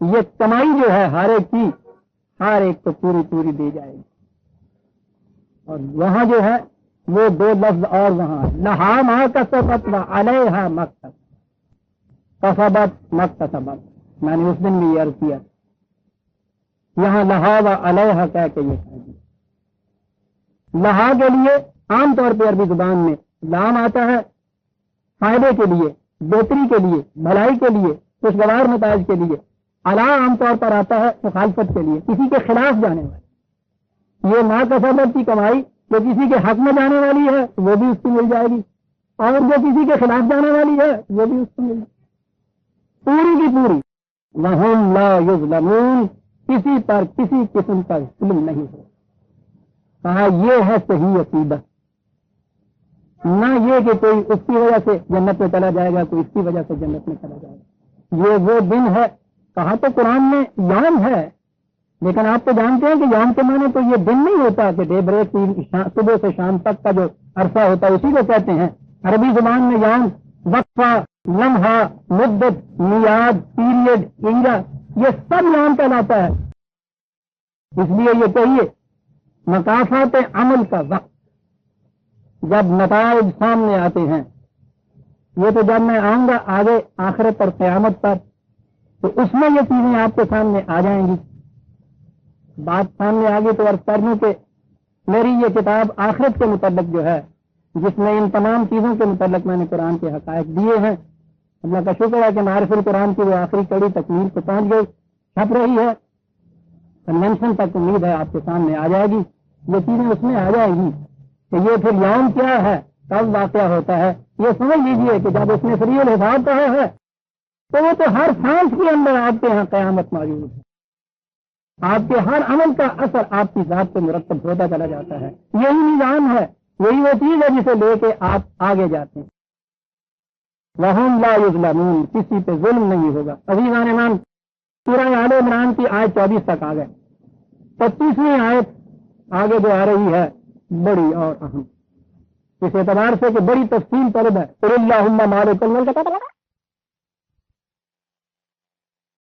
یہ کمائی جو ہے ہر ایک کی، ہر ایک کو پوری دی جائے گی. اور وہاں جو ہے وہ 2 لفظ اور وہاں لہا ما کسبت و علیہا ما کسبت مکتسبت. میں نے اس دن بھی عرض کیا، یہاں لہا و علیہا کہہ کے یہ کہہ دیا. لہا کے لیے عام طور پہ عربی زبان میں لام آتا ہے فائدے کے لیے، بہتری کے لیے، بھلائی کے لیے، خوشگوار نتائج کے لیے. علا عام طور پر آتا ہے مخالفت کے لیے، کسی کے خلاف جانے والی. یہ ما کسبت کی کمائی جو کسی کے حق میں جانے والی ہے وہ بھی اس کو مل جائے گی، اور جو کسی کے خلاف جانے والی ہے وہ بھی اس کو مل جائے گی، پوری کی پوری. وَهُمْ لَا يُظْلَمُونَ، کسی پر کسی قسم کا ظلم نہیں ہو. کہا یہ ہے صحیح عقیدہ، نہ یہ کہ کوئی اس کی وجہ سے جنت میں چلا جائے گا، کوئی اس کی وجہ سے جنت میں چلا جائے گا. یہ وہ دن ہے. کہا تو قرآن میں یوم ہے، لیکن آپ تو جانتے ہیں کہ یوم کے معنی تو یہ دن نہیں ہوتا کہ ڈے بریک، صبح سے شام تک کا جو عرصہ ہوتا ہے اسی کو کہتے ہیں. عربی زبان میں یوم وقفہ، لمحہ، مدت، میعاد، پیریڈ، ایرا، یہ سب یوم کہلاتا ہے. اس لیے یہ کہیے مقافات عمل کا وقت، جب نتائج سامنے آتے ہیں. یہ تو جب میں آؤں گا آگے آخرت اور قیامت پر تو اس میں یہ چیزیں آپ کے سامنے آ جائیں گی. بات سامنے آ گئی تو عرض کر دوں کہ میری یہ کتاب آخرت کے متعلق جو ہے، جس میں ان تمام چیزوں کے متعلق میں نے قرآن کے حقائق دیے ہیں. اللہ کا شکر ہے کہ معرفت القرآن کی وہ آخری کڑی تکمیل کو پہنچ گئی، چھپ رہی ہے. کنونشن تک امید ہے آپ کے سامنے آ جائے گی، یہ چیزیں اس میں آ جائے گی کہ یہ پھر یوم کیا ہے، کب واقعہ ہوتا ہے، یہ سمجھ لیجئے کہ جب اس نے فری الحساب کہا ہے تو وہ تو ہر سانس کے اندر آپ کے یہاں قیامت موجود ہے. آپ کے ہر عمل کا اثر آپ کی ذات پہ مرتب ہوتا چلا جاتا ہے. یہی نظام ہے, یہی وہ چیز ہے جسے لے کے آپ آگے جاتے ہیں. وَهُمْ لَا يُظْلَمُونَ, کسی پہ ظلم نہیں ہوگا. عزیزان ایمان, سورہ آل عمران کی آیت 24 تک آ گئے. 25ویں آیت آگے جو آ رہی ہے بڑی اور اہم, اس اعتبار سے کہ بڑی تفصیل طلب ہے. قُلِ اللَّهُمَّ مَالِكَ الْمُلْكِ